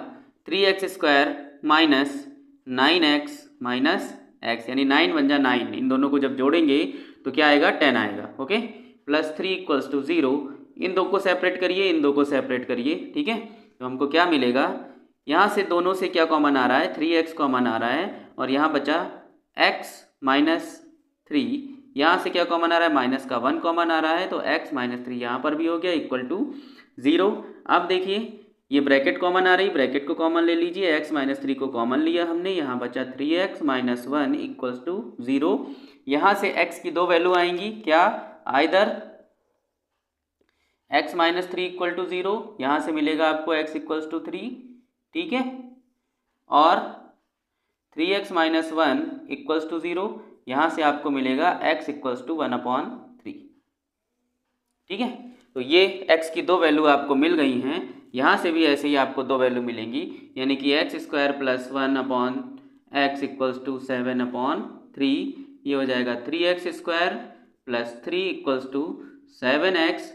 3x² minus 9x minus x, यानी 9 1 जा 9, इन दोनों को जब जोड़ेंगे तो क्या आएगा, 10 आएगा। Okay, plus 3 equals to 0। इन दो को सेपरेट करिए, इन दो को सेपरेट करिए। ठीक है, तो हमको क्या मिलेगा, यहाँ से दोनों से क्या कॉमन आ रहा है, 3x कॉमन आ रहा है और यहाँ बचा x माइनस 3, यहाँ से क्या कॉमन आ रहा है, माइनस का 1 कॉमन आ रहा है, तो x माइनस 3 यहाँ पर भी हो गया इक्वल टू 0। अब देखिए ये ब्रैकेट कॉमन आ रही, ब्रैकेट को कॉमन ले लीजिए, x माइनस 3 को कॉमन लिया हमने, यहाँ बचा 3x माइनस 1 इक्वल्स टू 0। यहाँ से x की दो वैल्यू आएंगी, क्या, either x minus 3 equal to 0, यहाँ से मिलेगा आपको x इक्वल्स टू 3। ठीक है, और 3x माइनस 1 इक्वल्स टू 0, यहाँ से आपको मिलेगा x इक्वल्स टू 1/3। ठीक है, तो ये x की दो वैल्यू आपको मिल गई हैं। यहाँ से भी ऐसे ही आपको दो वैल्यू मिलेंगी, यानी कि x² plus 1/x equals to 7/3। ये हो जाएगा 3x² plus 3 equals to 7x।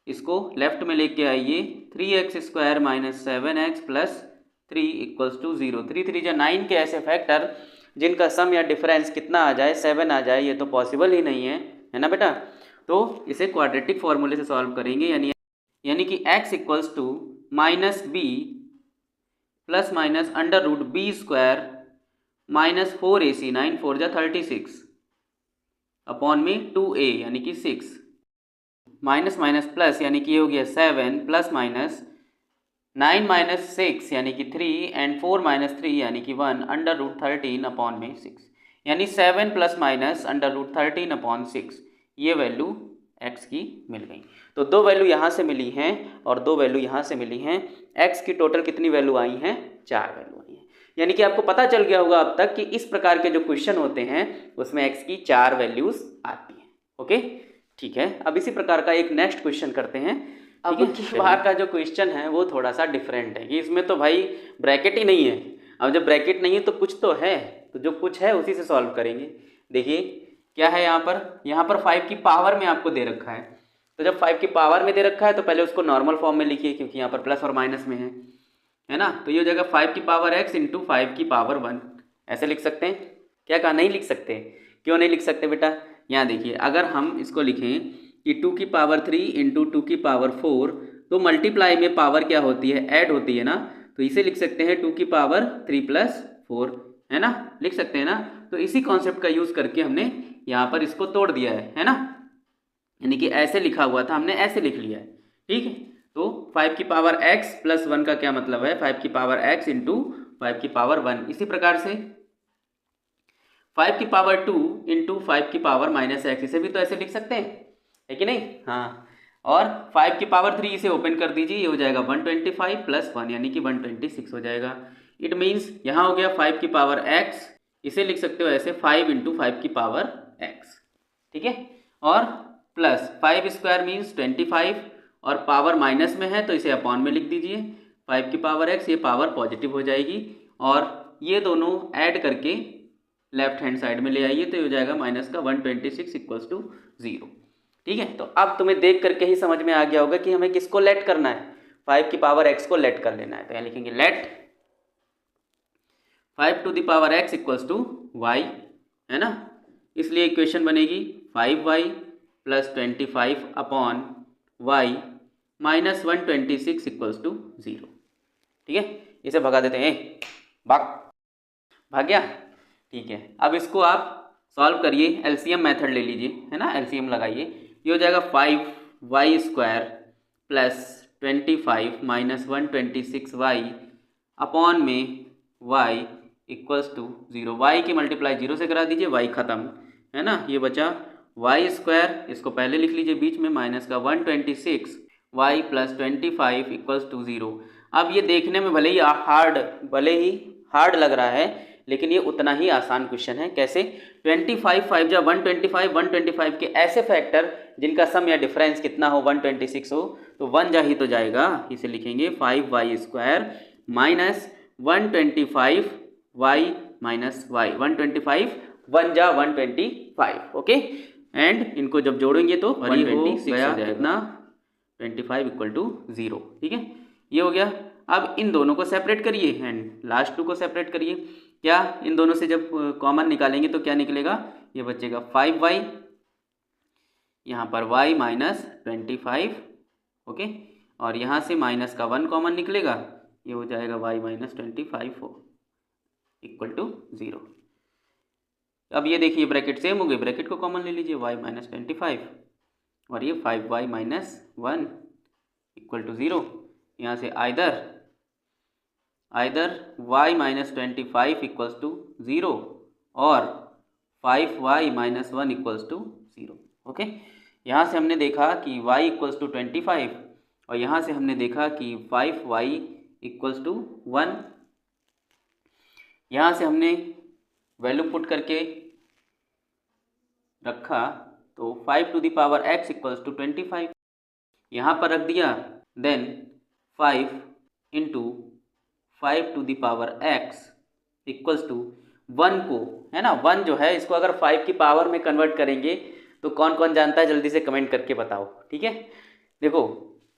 इसको लेफ्ट में लेके आइए, 3x² minus 7x plus 3 equals to 0। 3 3 जा 9 के ऐसे फैक्टर जिनका सम या डिफरेंस कितना आ जाए, 7 आ जाए, ये तो पॉसिबल ही नहीं है ना बेटा। तो इसे क्वाड्रेटिक फॉर्मूले से सॉल्व करेंगे, यानी कि x equals to minus b plus minus under root b² minus 4ac, 9 4 जा 36 अपॉन में 2a यानी कि 6, माइनस माइनस प्लस यानी कि ये हो गया 7 प्लस माइनस 9 माइनस 6 यानी कि 3 एंड 4 माइनस 3 यानी कि 1 अंडर रूट 13 अपॉन में 6, यानी 7 plus minus under root 13 upon 6, ये वैल्यू x की मिल गई। तो 2 वैल्यू यहाँ से मिली हैं और 2 वैल्यू यहाँ से मिली हैं। x की टोटल कितनी वैल्यू आई हैं? 4 वैल्यू आई हैं। यानी कि आपको पता चल गया होगा अब तक कि इस प्रकार के जो क्वेश्चन होते हैं उसमें x की 4 वैल्यूज आती हैं। ओके, ठीक है। अब इसी प्रकार का एक नेक्स्ट क्वेश्चन करते हैं। अब की बार का जो क्वेश्चन है वो थोड़ा सा डिफरेंट है कि इसमें तो भाई ब्रैकेट ही नहीं है। अब जब ब्रैकेट नहीं है तो कुछ तो है, तो जो कुछ है उसी से सॉल्व करेंगे। देखिए क्या है यहाँ पर 5 की पावर में आपको दे रखा है। तो जब 5 की पावर में दे रखा है तो पहले उसको नॉर्मल फॉर्म में लिखिए, क्योंकि यहाँ पर प्लस और माइनस में है ना। तो ये हो जाएगा 5 की पावर x इंटू 5 की पावर 1, ऐसे लिख सकते हैं। क्या कहा? नहीं लिख सकते। क्यों नहीं लिख सकते बेटा? यहाँ देखिए, अगर हम इसको लिखें कि 2 की पावर 3 इंटू 2 की पावर 4, तो मल्टीप्लाई में पावर क्या होती है? ऐड होती है ना। तो इसे लिख सकते हैं 2 की पावर 3 प्लस 4, है ना, लिख सकते हैं ना। तो इसी कॉन्सेप्ट का यूज़ करके हमने यहाँ पर इसको तोड़ दिया है ना। यानी कि ऐसे लिखा हुआ था, हमने ऐसे लिख लिया है। ठीक है, तो 5 की पावर x प्लस 1 का क्या मतलब है? 5 की पावर x इंटू 5 की पावर 1। इसी प्रकार से 5 की पावर 2 इंटू 5 की पावर माइनस x, इसे भी तो ऐसे लिख सकते हैं, है कि नहीं? हाँ। और 5 की पावर 3 इसे ओपन कर दीजिए, ये हो जाएगा 125 प्लस 1 यानी कि 126 हो जाएगा। इट मीन्स यहाँ हो गया 5 की पावर x, इसे लिख सकते हो ऐसे 5 इंटू 5 की पावर x। ठीक है, और प्लस 5 स्क्वायर मीन्स 25, और पावर माइनस में है तो इसे अपॉन में लिख दीजिए। 5 की पावर x, ये पावर पॉजिटिव हो जाएगी, और ये दोनों ऐड करके लेफ्ट हैंड साइड में ले आइए, तो ये हो जाएगा माइनस का 126 इक्वल्स टू 0। ठीक है, तो अब तुम्हें देख करके ही समझ में आ गया होगा कि हमें किसको लेट करना है? 5 की पावर x को लेट कर लेना है। तो यहाँ लिखेंगे let 5 to the power x equals to y, है ना। इसलिए इक्वेशन बनेगी 5y plus 25 upon y minus 126 equals to 0। ठीक है, इसे भगा देते हैं, भाग गया। ठीक है, अब इसको आप सॉल्व करिए, एलसीएम मेथड ले लीजिए, है ना, एलसीएम लगाइए। ये हो जाएगा 5y square plus 25 minus 126y upon में y इक्वल्स टू 0। y की मल्टीप्लाई 0 से करा दीजिए, y खत्म, है ना। ये बचा y स्क्वायर, इसको पहले लिख लीजिए बीच में, माइनस का 126 y प्लस 25 इक्वल्स टू 0। अब ये देखने में भले ही हार्ड लग रहा है, लेकिन ये उतना ही आसान क्वेश्चन है। कैसे? 25 5 जा 125, 125 के ऐसे फैक्टर जिनका सम या डिफरेंस कितना हो? 126 हो, तो 1 जा ही तो जाएगा। इसे लिखेंगे 5y square minus 125 y minus y, 125 1 जा 125। ओके, एंड इनको जब जोड़ेंगे तो 126 हो जाएगा, कितना? 25 इक्वल टू 0। ठीक है, ये हो गया। अब इन दोनों को सेपरेट करिए एंड लास्ट 2 को सेपरेट करिए। क्या? इन दोनों से जब कॉमन निकालेंगे तो क्या निकलेगा? ये बचेगा 5y, यहाँ पर y माइनस 25, ओके, और यहाँ से माइनस का 1 कॉमन निकलेगा, ये हो जाएगा y माइनस 25 इक्वल टू 0। अब ये देखिए ब्रैकेट सेम हो गई, ब्रैकेट को कॉमन ले लीजिए, y माइनस 25 और ये 5y माइनस 1 इक्वल टू 0। यहाँ से either y minus 25 equals to 0 और 5y minus 1 equals to 0। Okay, यहाँ से हमने देखा कि y इक्वल्स टू 25 और यहाँ से हमने देखा कि 5y इक्वल्स टू 1। यहाँ से हमने वैल्यू पुट करके रखा तो 5 to the power x equals to 25 यहाँ पर रख दिया, then 5 into 5 to the power x equals to 1 को, है ना, 1 जो है इसको अगर 5 की पावर में कन्वर्ट करेंगे तो कौन कौन जानता है जल्दी से कमेंट करके बताओ। ठीक है, देखो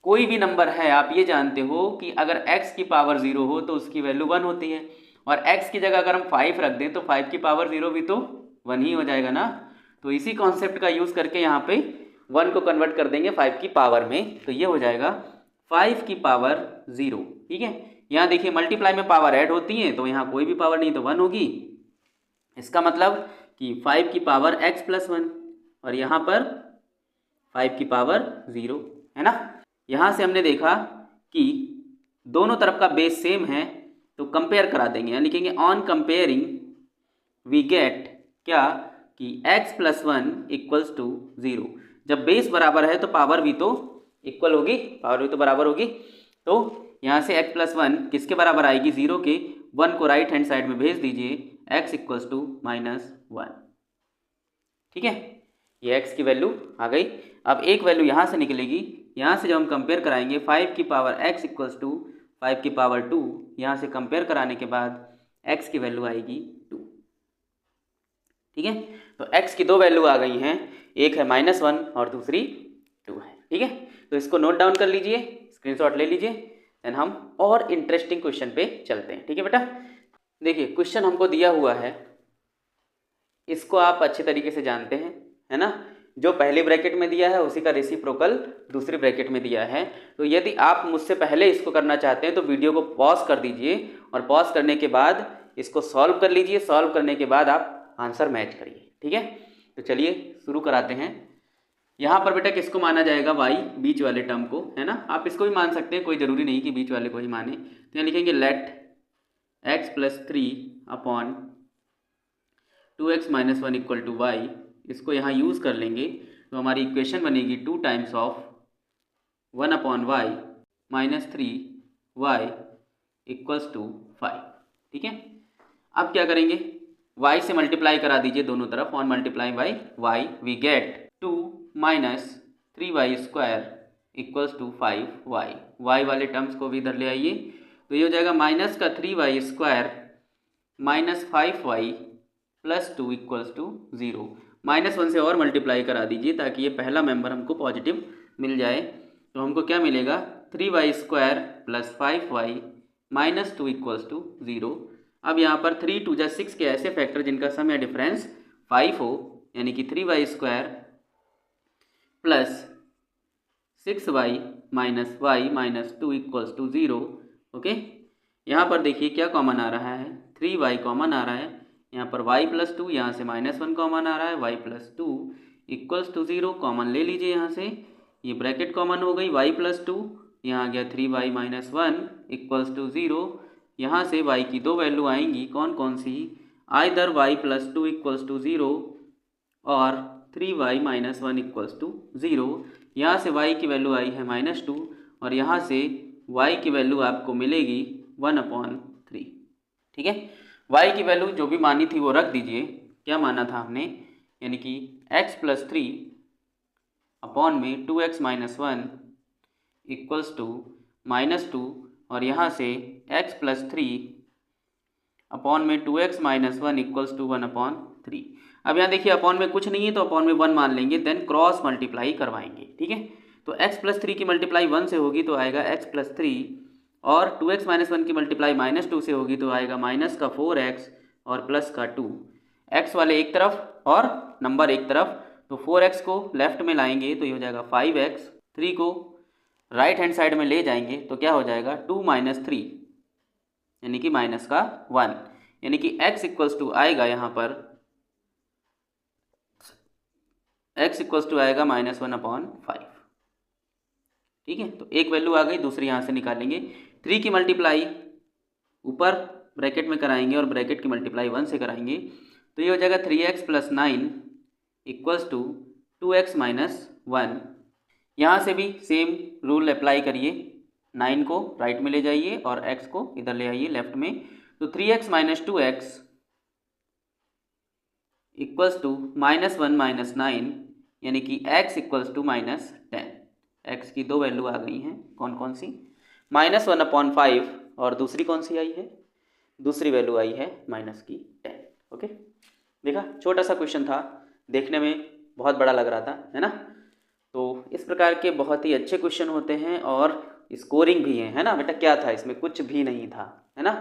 कोई भी नंबर है, आप ये जानते हो कि अगर x की पावर 0 हो तो उसकी वैल्यू 1 होती है, और x की जगह अगर हम 5 रख दें तो 5 की पावर 0 भी तो 1 ही हो जाएगा ना। तो इसी कॉन्सेप्ट का यूज़ करके यहाँ पे 1 को कन्वर्ट कर देंगे 5 की पावर में, तो ये हो जाएगा 5 की पावर 0। ठीक है, यहाँ देखिए मल्टीप्लाई में पावर ऐड होती है, तो यहाँ कोई भी पावर नहीं तो 1 होगी। इसका मतलब कि 5 की पावर x प्लस 1 और यहाँ पर 5 की पावर 0, है ना। यहाँ से हमने देखा कि दोनों तरफ का बेस सेम है, तो कंपेयर करा देंगे, यानी लिखेंगे ऑन कंपेयरिंग वी गेट क्या कि x प्लस 1 इक्वल्स टू 0। जब बेस बराबर है तो पावर भी तो इक्वल होगी, पावर भी तो बराबर होगी। तो यहाँ से x प्लस 1 किसके बराबर आएगी, 0 के। 1 को राइट हैंड साइड में भेज दीजिए, x इक्वल्स टू -1। ठीक है, ये x की वैल्यू आ गई। अब एक वैल्यू यहाँ से निकलेगी, यहाँ से जब हम कंपेयर कराएंगे 5 की पावर x इक्वल्स टू 5 की पावर 2, यहाँ से कंपेयर कराने के बाद x की वैल्यू आएगी 2। ठीक है, तो x की दो वैल्यू आ गई हैं, एक है -1 और दूसरी 2 है। ठीक है, तो इसको नोट डाउन कर लीजिए, स्क्रीनशॉट ले लीजिए, देन हम और इंटरेस्टिंग क्वेश्चन पे चलते हैं। ठीक है बेटा, देखिए क्वेश्चन हमको दिया हुआ है, इसको आप अच्छे तरीके से जानते हैं, है ना। जो पहले ब्रैकेट में दिया है उसी का रेसिप्रोकल दूसरी ब्रैकेट में दिया है। तो यदि आप मुझसे पहले इसको करना चाहते हैं तो वीडियो को पॉज कर दीजिए और पॉज करने के बाद इसको सॉल्व कर लीजिए। सॉल्व करने के बाद आप आंसर मैच करिए। ठीक है, तो चलिए शुरू कराते हैं। यहाँ पर बेटा किसको माना जाएगा, y, बीच वाले टर्म को, है ना। आप इसको भी मान सकते हैं, कोई ज़रूरी नहीं कि बीच वाले को ही माने। तो यहाँ लिखेंगे let x plus 3 upon 2x minus 1 equal to y. इसको यहाँ यूज़ कर लेंगे तो हमारी इक्वेशन बनेगी 2 times of 1 upon y minus 3y equals to 5। ठीक है, अब क्या करेंगे, y से मल्टीप्लाई करा दीजिए दोनों तरफ, on multiply by y we get 2 minus 3y square equals to 5y। y वाले टर्म्स को भी इधर ले आइए, तो ये हो जाएगा माइनस का 3y square minus 5y plus 2 equals to 0। -1 से और मल्टीप्लाई करा दीजिए ताकि ये पहला मेंबर हमको पॉजिटिव मिल जाए। तो हमको क्या मिलेगा, 3y square plus 5y minus 2 equals to 0। अब यहाँ पर 3 2 जा 6 के ऐसे फैक्टर जिनका सम या डिफरेंस 5 हो, यानी कि 3y square plus 6y minus y minus 2 equals to 0। Okay, यहाँ पर देखिए क्या कॉमन आ रहा है, 3y कॉमन आ रहा है, यहाँ पर y प्लस 2, यहाँ से -1 कॉमन आ रहा है, y plus 2 equals to 0 common ले लीजिए। यहाँ से ये ब्रैकेट कॉमन हो गई, y प्लस 2, यहाँ आ गया 3y माइनस 1 इक्वल्स टू 0। यहाँ से y की दो वैल्यू आएंगी, कौन कौन सी, either y plus 2 equals to 0 और 3y माइनस 1 इक्वल्स टू 0। यहाँ से y की वैल्यू आई है -2 और यहाँ से y की वैल्यू आपको मिलेगी 1/3। ठीक है, y की वैल्यू जो भी मानी थी वो रख दीजिए, क्या माना था हमने, यानी कि x प्लस 3 अपॉन में 2x माइनस 1 इक्वल्स टू -2 और यहाँ से x प्लस 3 अपॉन में 2x माइनस 1 इक्वल्स टू 1/3। अब यहाँ देखिए अपॉन में कुछ नहीं है तो अपॉन में 1 मान लेंगे, देन क्रॉस मल्टीप्लाई करवाएंगे। ठीक है, तो x प्लस 3 की मल्टीप्लाई 1 से होगी तो आएगा x प्लस 3 और 2x माइनस 1 की मल्टीप्लाई -2 से होगी तो आएगा माइनस का 4x और प्लस का 2। x वाले एक तरफ और नंबर एक तरफ, तो 4x को लेफ्ट में लाएंगे तो ये हो जाएगा 5x, 3 को राइट हैंड साइड में ले जाएंगे तो क्या हो जाएगा 2 माइनस 3 यानी कि माइनस का 1, यानी कि x इक्वल्स टू आएगा यहाँ पर x इक्वल्स टू आएगा -1/5। ठीक है, तो एक वैल्यू आ गई, दूसरी यहाँ से निकालेंगे। 3 की मल्टीप्लाई ऊपर ब्रैकेट में कराएंगे और ब्रैकेट की मल्टीप्लाई 1 से कराएंगे तो ये हो जाएगा 3x plus 9 equals to 2x minus 1। यहाँ से भी सेम रूल अप्लाई करिए, 9 को राइट में ले जाइए और x को इधर ले आइए लेफ्ट में, तो 3x minus 2x equals to -1 minus 9 यानी कि x इक्वल्स टू -10। x की दो वैल्यू आ गई हैं, कौन कौन सी, -1/5 और दूसरी कौन सी आई है, दूसरी वैल्यू आई है -10। ओके, देखा, छोटा सा क्वेश्चन था, देखने में बहुत बड़ा लग रहा था, है ना। तो इस प्रकार के बहुत ही अच्छे क्वेश्चन होते हैं और स्कोरिंग भी है ना बेटा। क्या था इसमें, कुछ भी नहीं था, है ना,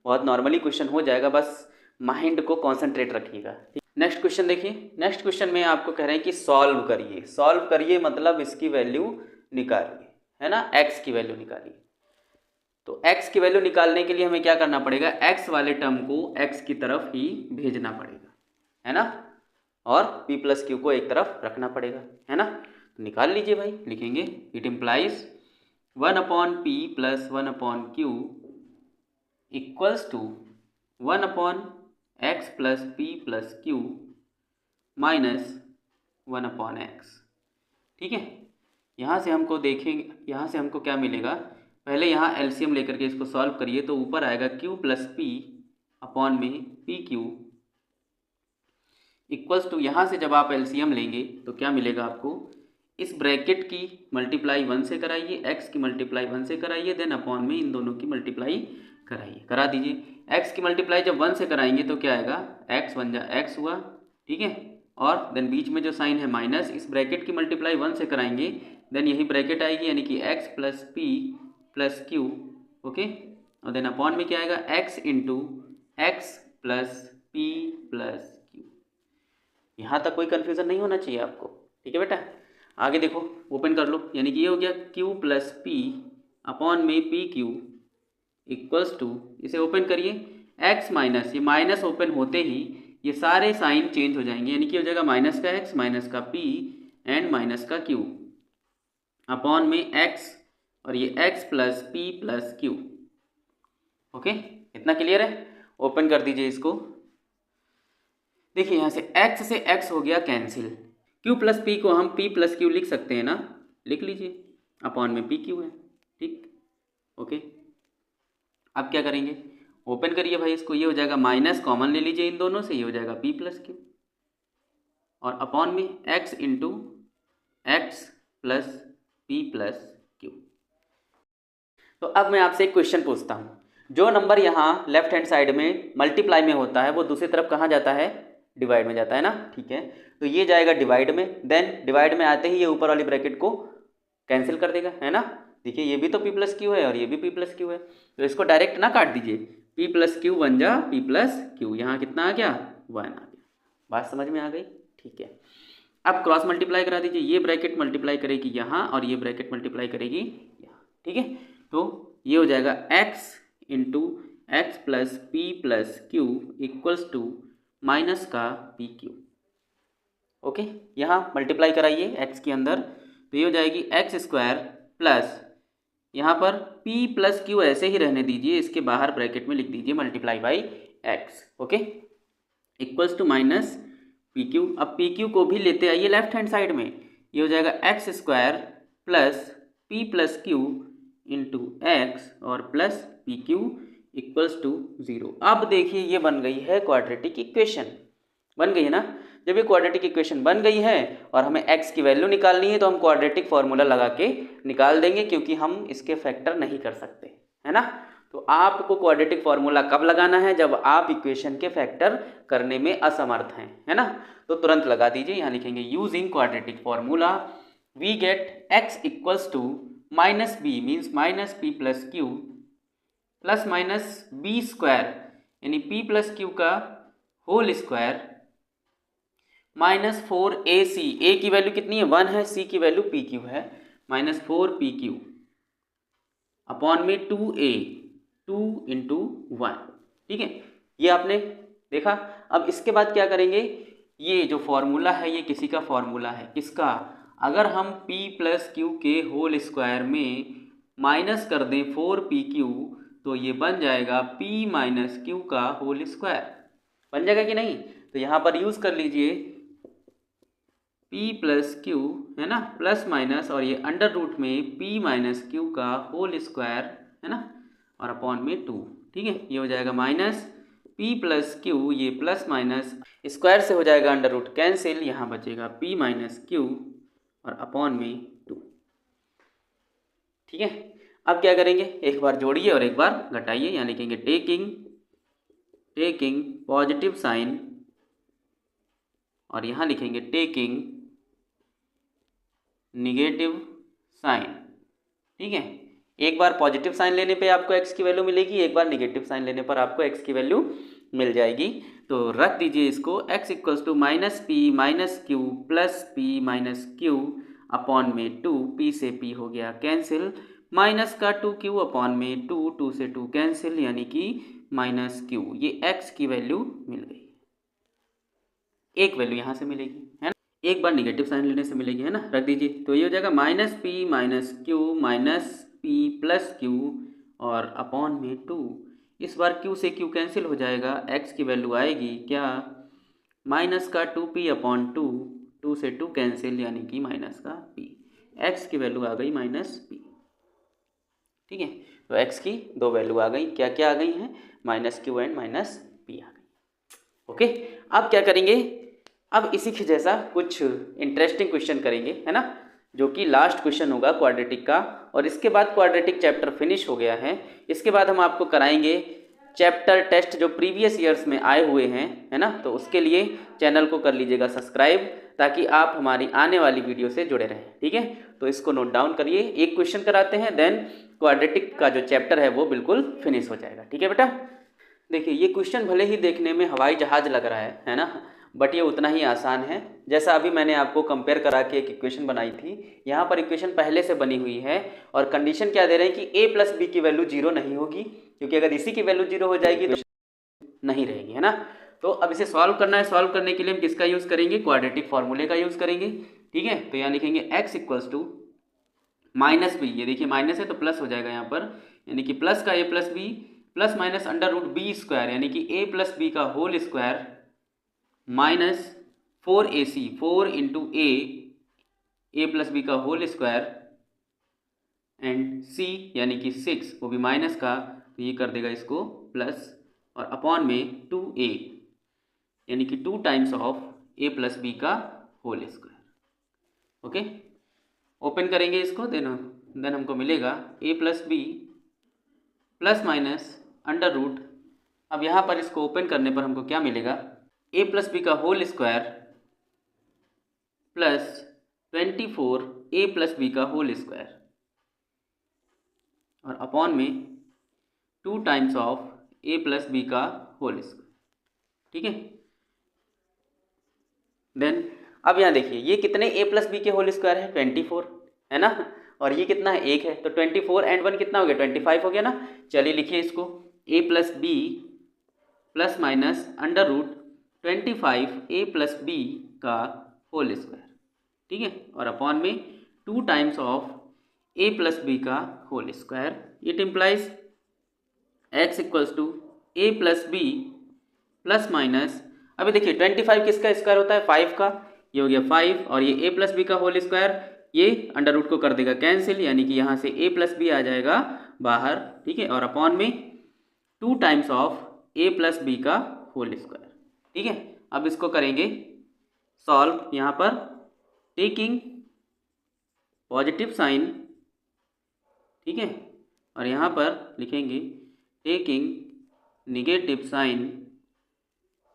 बहुत नॉर्मली क्वेश्चन हो जाएगा, बस माइंड को कॉन्सेंट्रेट रखिएगा। नेक्स्ट क्वेश्चन देखिए, नेक्स्ट क्वेश्चन में आपको कह रहे हैं कि सॉल्व करिए। सॉल्व करिए मतलब इसकी वैल्यू निकालिए, है ना, x की वैल्यू निकालिए। तो x की वैल्यू निकालने के लिए हमें क्या करना पड़ेगा, x वाले टर्म को x की तरफ ही भेजना पड़ेगा, है ना, और p प्लस क्यू को एक तरफ रखना पड़ेगा, है ना। तो निकाल लीजिए भाई, लिखेंगे it implies 1/p plus 1/q equals to 1/x plus p plus q minus 1/x। ठीक है, यहाँ से हमको देखेंगे, यहाँ से हमको क्या मिलेगा, पहले यहाँ एलसीएम लेकर के इसको सॉल्व करिए तो ऊपर आएगा q प्लस पी अपॉन में पी क्यू इक्वल्स टू, यहाँ से जब आप एलसीएम लेंगे तो क्या मिलेगा आपको, इस ब्रैकेट की मल्टीप्लाई 1 से कराइए, x की मल्टीप्लाई 1 से कराइए, देन अपॉन में इन दोनों की मल्टीप्लाई कराइए, करा दीजिए। x की मल्टीप्लाई जब 1 से कराएंगे तो क्या आएगा, x बन जा x हुआ, ठीक है, और देन बीच में जो साइन है माइनस, इस ब्रैकेट की मल्टीप्लाई 1 से कराएंगे देन यही ब्रैकेट आएगी, यानी कि x plus p plus Q, okay, और देन अपॉन में क्या आएगा, x into x plus p plus Q. यहाँ तक कोई कन्फ्यूज़न नहीं होना चाहिए आपको, ठीक है बेटा। आगे देखो, ओपन कर लो, यानी कि ये हो गया q प्लस पी अपॉन में पी क्यू इक्वल्स टू, इसे ओपन करिए, x माइनस, ये माइनस ओपन होते ही ये सारे साइन चेंज हो जाएंगे, यानी कि हो जाएगा माइनस का x माइनस का p एंड माइनस का q अपॉन में x और ये x plus p plus q। Okay, इतना क्लियर है। ओपन कर दीजिए इसको, देखिए यहाँ से x हो गया कैंसिल, q प्लस पी को हम p प्लस क्यू लिख सकते हैं ना, लिख लीजिए, अपॉन में पी क्यू है, ठीक, ओके। अब क्या करेंगे, ओपन करिए भाई इसको, ये हो जाएगा माइनस कॉमन ले लीजिए इन दोनों से, ये हो जाएगा p प्लस क्यू और अपॉन में x into x plus p plus Q. तो अब मैं आपसे एक क्वेश्चन पूछता हूँ, जो नंबर यहाँ लेफ्ट हैंड साइड में मल्टीप्लाई में होता है वो दूसरी तरफ कहाँ जाता है, डिवाइड में जाता है ना, ठीक है, तो ये जाएगा डिवाइड में, देन डिवाइड में आते ही ये ऊपर वाली ब्रैकेट को कैंसिल कर देगा, है ना। देखिए ये भी तो p प्लस क्यू है और ये भी p प्लस क्यू है, तो इसको डायरेक्ट ना काट दीजिए, p प्लस क्यू बन जा p प्लस क्यू, यहाँ कितना आ गया 1 आ गया। बात समझ में आ गई, ठीक है। अब क्रॉस मल्टीप्लाई करा दीजिए, ये ब्रैकेट मल्टीप्लाई करेगी यहाँ और ये ब्रैकेट मल्टीप्लाई करेगी यहाँ, ठीक है, तो ये हो जाएगा x into x plus p plus q equals to minus का पी क्यू, ओके। यहाँ मल्टीप्लाई कराइए x के अंदर, तो ये हो जाएगी एक्स स्क्वायर प्लस, यहाँ पर p प्लस क्यू ऐसे ही रहने दीजिए, इसके बाहर ब्रैकेट में लिख दीजिए multiply by x, okay, equals to minus p q. अब पी क्यू को भी लेते आइए लेफ्ट हैंड साइड में, ये हो जाएगा x square plus p plus q into x और plus p q equals to 0। अब देखिए ये बन गई है क्वाड्रेटिक इक्वेशन, बन गई है ना। जब ये क्वाड्रेटिक इक्वेशन बन गई है और हमें x की वैल्यू निकालनी है तो हम क्वाड्रेटिक फार्मूला लगा के निकाल देंगे, क्योंकि हम इसके फैक्टर नहीं कर सकते, है ना। तो आपको क्वाड्रेटिक फार्मूला कब लगाना है, जब आप इक्वेशन के फैक्टर करने में असमर्थ हैं, है ना, तो तुरंत लगा दीजिए। यहाँ लिखेंगे using quadratic formula we get x equals to minus b means minus p plus q plus minus b square यानी p प्लस क्यू का whole square minus 4ac, a की वैल्यू कितनी है 1 है, c की वैल्यू पी क्यू है, माइनस 4पी क्यू अपॉन में 2a 2 इंटू 1, ठीक है, ये आपने देखा। अब इसके बाद क्या करेंगे, ये जो फॉर्मूला है ये किसी का फॉर्मूला है, किसका, अगर हम p प्लस क्यू के होल स्क्वायर में माइनस कर दें 4pq तो ये बन जाएगा p माइनस क्यू का होल स्क्वायर, बन जाएगा कि नहीं। तो यहाँ पर यूज़ कर लीजिए p प्लस क्यू, है ना, प्लस माइनस और ये अंडर रूट में p माइनस क्यू का होल स्क्वायर, है ना, और अपॉन में 2, ठीक है, ये हो जाएगा माइनस p प्लस क्यू, ये प्लस माइनस स्क्वायर से हो जाएगा अंडर रूट कैंसिल, यहाँ बचेगा p माइनस क्यू और अपॉन में 2, ठीक है। अब क्या करेंगे, एक बार जोड़िए और एक बार घटाइए, यहाँ लिखेंगे टेकिंग पॉजिटिव साइन और यहाँ लिखेंगे टेकिंग निगेटिव साइन, ठीक है। एक बार पॉजिटिव साइन लेने पे आपको x की वैल्यू मिलेगी, एक बार निगेटिव साइन लेने पर आपको x की वैल्यू मिल जाएगी। तो रख दीजिए इसको, x equals to minus p minus q plus p minus q upon में 2, p से p हो गया कैंसिल, माइनस का 2q अपॉन में 2, 2 से 2 कैंसिल, यानी कि माइनस q, ये x की वैल्यू मिल गई, एक वैल्यू यहाँ से मिलेगी, है ना, एक बार निगेटिव साइन लेने से मिलेगी, है ना, रख दीजिए। तो ये हो जाएगा minus p minus Q minus p plus Q और अपॉन में 2, इस बार q से q कैंसिल हो जाएगा, x की वैल्यू आएगी क्या, माइनस का 2p अपॉन 2, 2 से 2 कैंसिल यानी कि माइनस का p, x की वैल्यू आ गई -p। ठीक है, तो x की दो वैल्यू आ गई, क्या क्या आ गई हैं, -q एंड -p आ गई। ओके, अब क्या करेंगे, अब इसी के जैसा कुछ इंटरेस्टिंग क्वेश्चन करेंगे, है ना, जो कि लास्ट क्वेश्चन होगा क्वाड्रेटिक का, और इसके बाद क्वाड्रेटिक चैप्टर फिनिश हो गया है। इसके बाद हम आपको कराएंगे चैप्टर टेस्ट जो प्रीवियस ईयर्स में आए हुए हैं, है ना, तो उसके लिए चैनल को कर लीजिएगा सब्सक्राइब, ताकि आप हमारी आने वाली वीडियो से जुड़े रहें। ठीक है, तो इसको नोट डाउन करिए, एक क्वेश्चन कराते हैं, देन क्वाड्रेटिक का जो चैप्टर है वो बिल्कुल फिनिश हो जाएगा। ठीक है बेटा, देखिए ये क्वेश्चन भले ही देखने में हवाई जहाज लग रहा है ना, बट ये उतना ही आसान है। जैसा अभी मैंने आपको कंपेयर करा के एक इक्वेशन बनाई थी, यहाँ पर इक्वेशन पहले से बनी हुई है, और कंडीशन क्या दे रहे हैं कि a प्लस बी की वैल्यू 0 नहीं होगी, क्योंकि अगर इसी की वैल्यू 0 हो जाएगी तो नहीं रहेगी, है ना। तो अब इसे सॉल्व करना है, सॉल्व करने के लिए हम किसका यूज़ करेंगे, क्वाड्रेटिक फॉर्मूले का यूज़ करेंगे। ठीक है, तो यहाँ लिखेंगे x equals to minus b, ये देखिए माइनस है तो प्लस हो जाएगा यहाँ पर, यानी कि प्लस का a plus b plus minus under root b square, यानी कि a प्लस बी का whole square minus 4ac 4 into a plus b का होल स्क्वायर एंड c यानी कि 6, वो भी माइनस का, तो ये कर देगा इसको प्लस, और अपॉन में 2a यानी कि 2 times of a plus b का होल स्क्वायर। ओके, ओपन करेंगे इसको, देन हमको मिलेगा a plus b plus minus under root, अब यहाँ पर इसको ओपन करने पर हमको क्या मिलेगा, a प्लस बी का whole square plus 24 a plus b का होल स्क्वायर, और अपॉन में 2 times of a plus b का होल स्क्वायर। ठीक है, देन अब यहाँ देखिए ये कितने a प्लस बी के होल स्क्वायर है, 24, है ना, और ये कितना है, 1 है, तो 24 एंड 1 कितना हो गया, 25 हो गया ना। चलिए लिखिए इसको, a plus b plus minus under root 25 a plus b का होल स्क्वायर। ठीक है, और अपॉन में 2 times of a plus b का whole square, it implies x equals to a plus b plus minus, अभी देखिए 25 किसका स्क्वायर होता है, 5 का, ये हो गया 5, और ये a प्लस बी का होल स्क्वायर, ये अंडर रूट को कर देगा कैंसिल, यानी कि यहाँ से a प्लस बी आ जाएगा बाहर। ठीक है, और अपॉन में 2 times of a plus b का होल स्क्वायर। ठीक है, अब इसको करेंगे सॉल्व, यहाँ पर टेकिंग पॉजिटिव साइन, ठीक है, और यहाँ पर लिखेंगे टेकिंग निगेटिव साइन।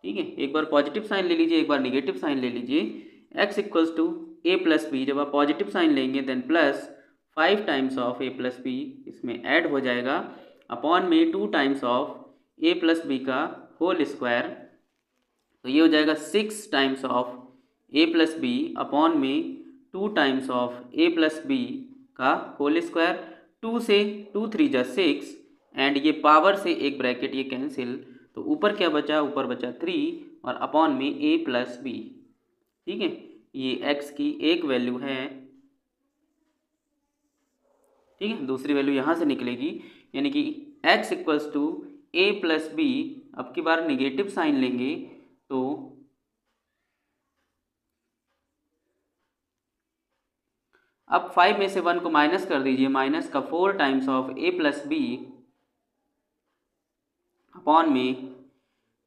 ठीक है, एक बार पॉजिटिव साइन ले लीजिए, एक बार निगेटिव साइन ले लीजिए। x equals to a plus b, जब आप पॉजिटिव साइन लेंगे then plus 5 times of a plus b इसमें ऐड हो जाएगा, अपॉन में 2 times of a plus b का होल स्क्वायर, तो ये हो जाएगा 6 times of a plus b upon में 2 times of a plus b का होल स्क्वायर, 2 से 2 3 जा 6, एंड ये पावर से एक ब्रैकेट ये कैंसिल, तो ऊपर क्या बचा, ऊपर बचा 3 और अपॉन में a प्लस बी। ठीक है, ये x की एक वैल्यू है। ठीक है, दूसरी वैल्यू यहाँ से निकलेगी, यानी कि x equals to a plus b, अब की बार निगेटिव साइन लेंगे तो अब 5 में से 1 को माइनस कर दीजिए, माइनस का 4 times of a plus b upon में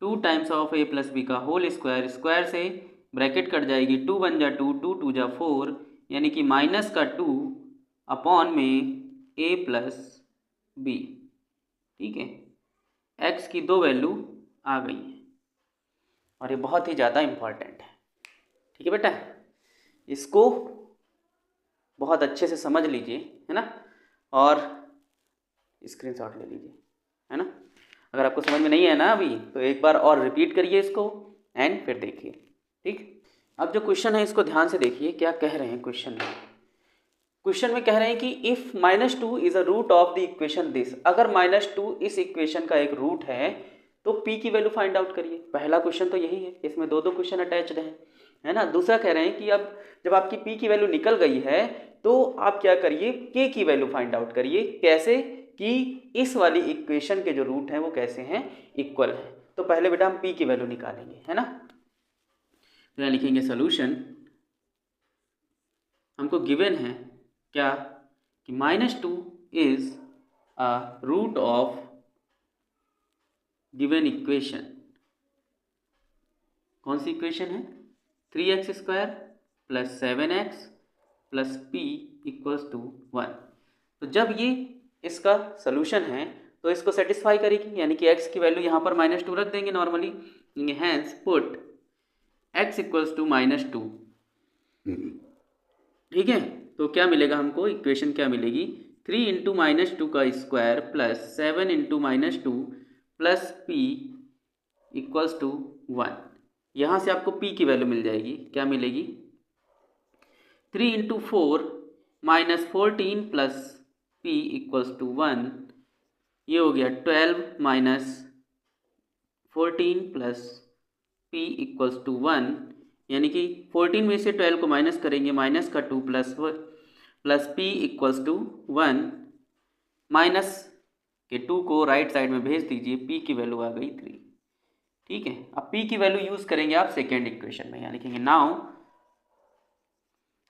2 times of a plus b का होल स्क्वायर, स्क्वायर से ब्रैकेट कट जाएगी, 2 1 जा 2, 2 2 जा 4, यानी कि माइनस का 2 अपॉन में a प्लस बी। ठीक है, x की दो वैल्यू आ गई है, और ये बहुत ही ज़्यादा इम्पॉर्टेंट है। ठीक है बेटा, इसको बहुत अच्छे से समझ लीजिए, है ना, और स्क्रीनशॉट ले लीजिए, है ना। अगर आपको समझ में नहीं है ना अभी, तो एक बार और रिपीट करिए इसको एंड फिर देखिए। ठीक, अब जो क्वेश्चन है इसको ध्यान से देखिए, क्या कह रहे हैं क्वेश्चन में। क्वेश्चन में कह रहे हैं कि if -2 is a root of the equation this, अगर -2 इस इक्वेशन का एक रूट है तो p की वैल्यू फाइंड आउट करिए। पहला क्वेश्चन तो यही है, इसमें दो क्वेश्चन अटैच्ड हैं, है ना। दूसरा कह रहे हैं कि अब जब आपकी p की वैल्यू निकल गई है तो आप क्या करिए, k की वैल्यू फाइंड आउट करिए। कैसे, कि इस वाली इक्वेशन के जो रूट हैं वो कैसे हैं, इक्वल है। तो पहले बेटा हम p की वैल्यू निकालेंगे, है ना। तो यहाँ लिखेंगे सोल्यूशन हमको गिवन है क्या कि -2 is a root of given equation. कौन सी इक्वेशन है? 3x² + 7x + p = 1। तो जब ये इसका सोल्यूशन है तो इसको सेटिस्फाई करेगी, यानी कि x की वैल्यू यहाँ पर -2 रख देंगे नॉर्मली। Hence put x = -2। ठीक है, तो क्या मिलेगा हमको? इक्वेशन क्या मिलेगी? 3 × -2 का स्क्वायर + 7 × -2 + p = 1। यहाँ से आपको p की वैल्यू मिल जाएगी। क्या मिलेगी? 3 × 4 -14 + p = 1। ये हो गया 12 - 14 + p = 1, यानी कि 14 में से 12 को माइनस करेंगे, -2 + p = 1। माइनस के 2 को राइट साइड में भेज दीजिए, p की वैल्यू आ गई 3। ठीक है, अब p की वैल्यू यूज करेंगे आप सेकेंड इक्वेशन में, यहाँ लिखेंगे now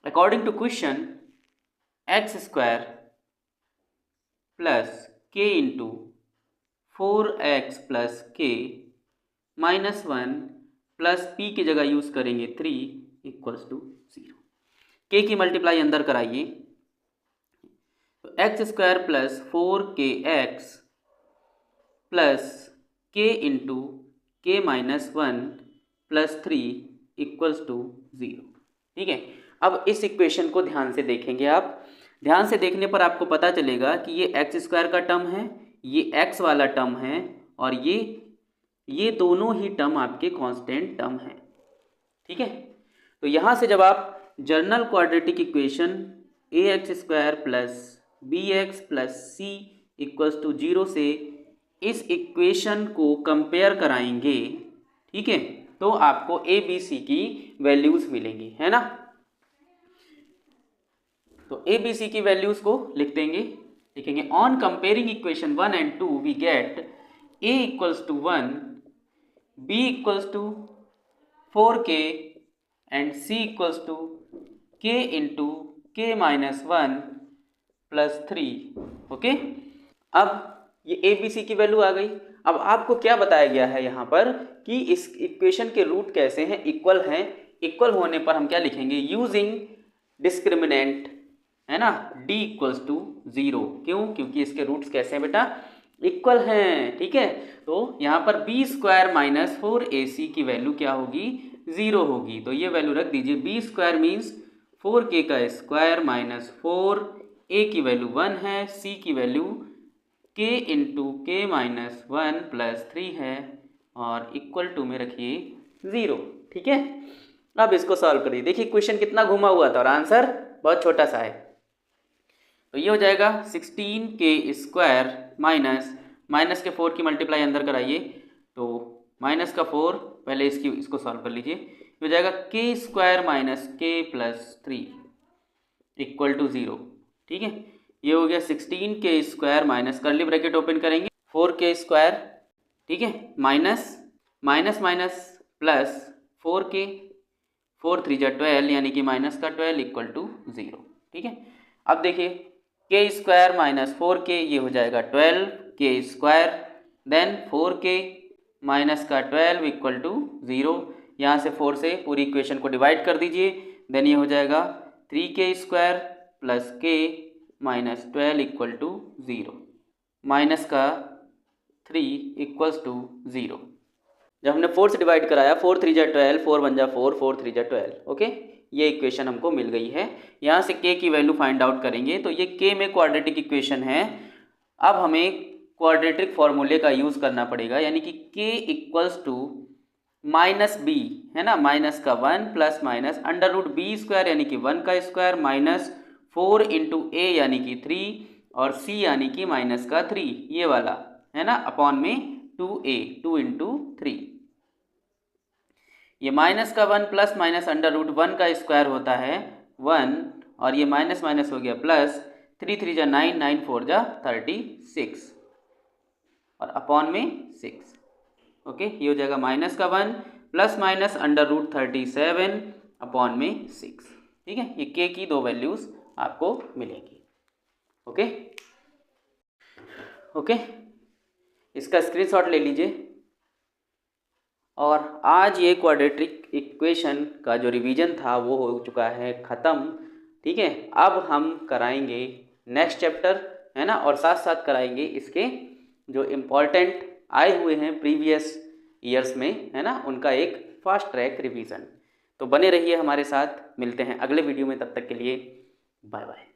according to question x² + k × 4x + k -1 + p की जगह यूज करेंगे 3 = 0। k की मल्टीप्लाई अंदर कराइए, तो x² + 4kx + k × k - 1 + 3 = 0। ठीक है, अब इस इक्वेशन को ध्यान से देखेंगे आप। ध्यान से देखने पर आपको पता चलेगा कि ये x² का टर्म है, ये x वाला टर्म है, और ये दोनों ही टर्म आपके कांस्टेंट टर्म हैं। ठीक है, तो यहाँ से जब आप general quadratic equation ax² + bx + c = 0 से इस इक्वेशन को कंपेयर कराएंगे, ठीक है, तो आपको a b c की वैल्यूज मिलेंगी, है ना। तो a b c की वैल्यूज को लिख देंगे, लिखेंगे on comparing equation 1 and 2 we get a = 1, b = 4k and c = k × k - 1 + 3। Okay, अब ये ए बी सी की वैल्यू आ गई। अब आपको क्या बताया गया है यहाँ पर कि इस इक्वेशन के रूट कैसे हैं? इक्वल हैं। इक्वल होने पर हम क्या लिखेंगे? यूजिंग डिस्क्रिमिनेंट, है ना, d = 0। क्यों? क्योंकि इसके रूट्स कैसे हैं बेटा? इक्वल हैं। ठीक है, तो यहाँ पर b² - 4ac की वैल्यू क्या होगी? 0 होगी। तो ये वैल्यू रख दीजिए। b² मीन्स 4k का स्क्वायर माइनस 4a की वैल्यू 1 है, c की वैल्यू k × k - 1 + 3 है, और इक्वल टू में रखिए 0। ठीक है, अब इसको सॉल्व करिए। देखिए क्वेश्चन कितना घुमा हुआ था और आंसर बहुत छोटा सा है। तो ये हो जाएगा 16k² माइनस के 4 की मल्टीप्लाई अंदर कराइए, तो -4 पहले इसको सॉल्व कर लीजिए। हो जाएगा k² - k + 3 = 0। ठीक है, ये हो गया 16k² minus curly bracket open करेंगे 4k², ठीक है, माइनस प्लस 4k, 4 3 जा 12, यानी कि -12 = 0। ठीक है, अब देखिए k² - 4k, ये हो जाएगा 12k², देन 4k -12 = 0। यहाँ से 4 से पूरी इक्वेशन को डिवाइड कर दीजिए, देन ये हो जाएगा 3k² + k - 12 = 0, माइनस का 3 = 0। जब हमने 4 से डिवाइड कराया, 4 3 जा 12, 4 1 जा 4, 4 3 जा 12। ओके, ये इक्वेशन हमको मिल गई है। यहाँ से k की वैल्यू फाइंड आउट करेंगे, तो ये k में क्वाड्रेटिक इक्वेशन है। अब हमें क्वाड्रेटिक फॉर्मूले का यूज़ करना पड़ेगा, यानी कि k = -b, है ना, -1 + √b² यानी कि 1 का स्क्वायर माइनस 4 × a यानी कि 3 और c यानी कि -3, ये वाला, है ना, अपॉन में 2a, 2 × 3। ये -1 प्लस माइनस √1 का स्क्वायर होता है 1, और ये माइनस माइनस हो गया प्लस, 3 3 जा 9, 9 4 जा 36, और अपॉन में 6। ओके, ये हो जाएगा -1 प्लस माइनस √37 अपॉन में 6। ठीक है, ये के की 2 वैल्यूज़ आपको मिलेंगी। ओके ओके, इसका स्क्रीनशॉट ले लीजिए। और आज ये क्वाड्रेटिक इक्वेशन का जो रिवीजन था वो हो चुका है ख़त्म। ठीक है, अब हम कराएंगे नेक्स्ट चैप्टर, है ना, और साथ साथ कराएंगे इसके जो इम्पॉर्टेंट आए हुए हैं प्रीवियस ईयर्स में, है ना, उनका एक फास्ट ट्रैक रिवीजन। तो बने रहिए हमारे साथ, मिलते हैं अगले वीडियो में, तब तक के लिए बाय बाय।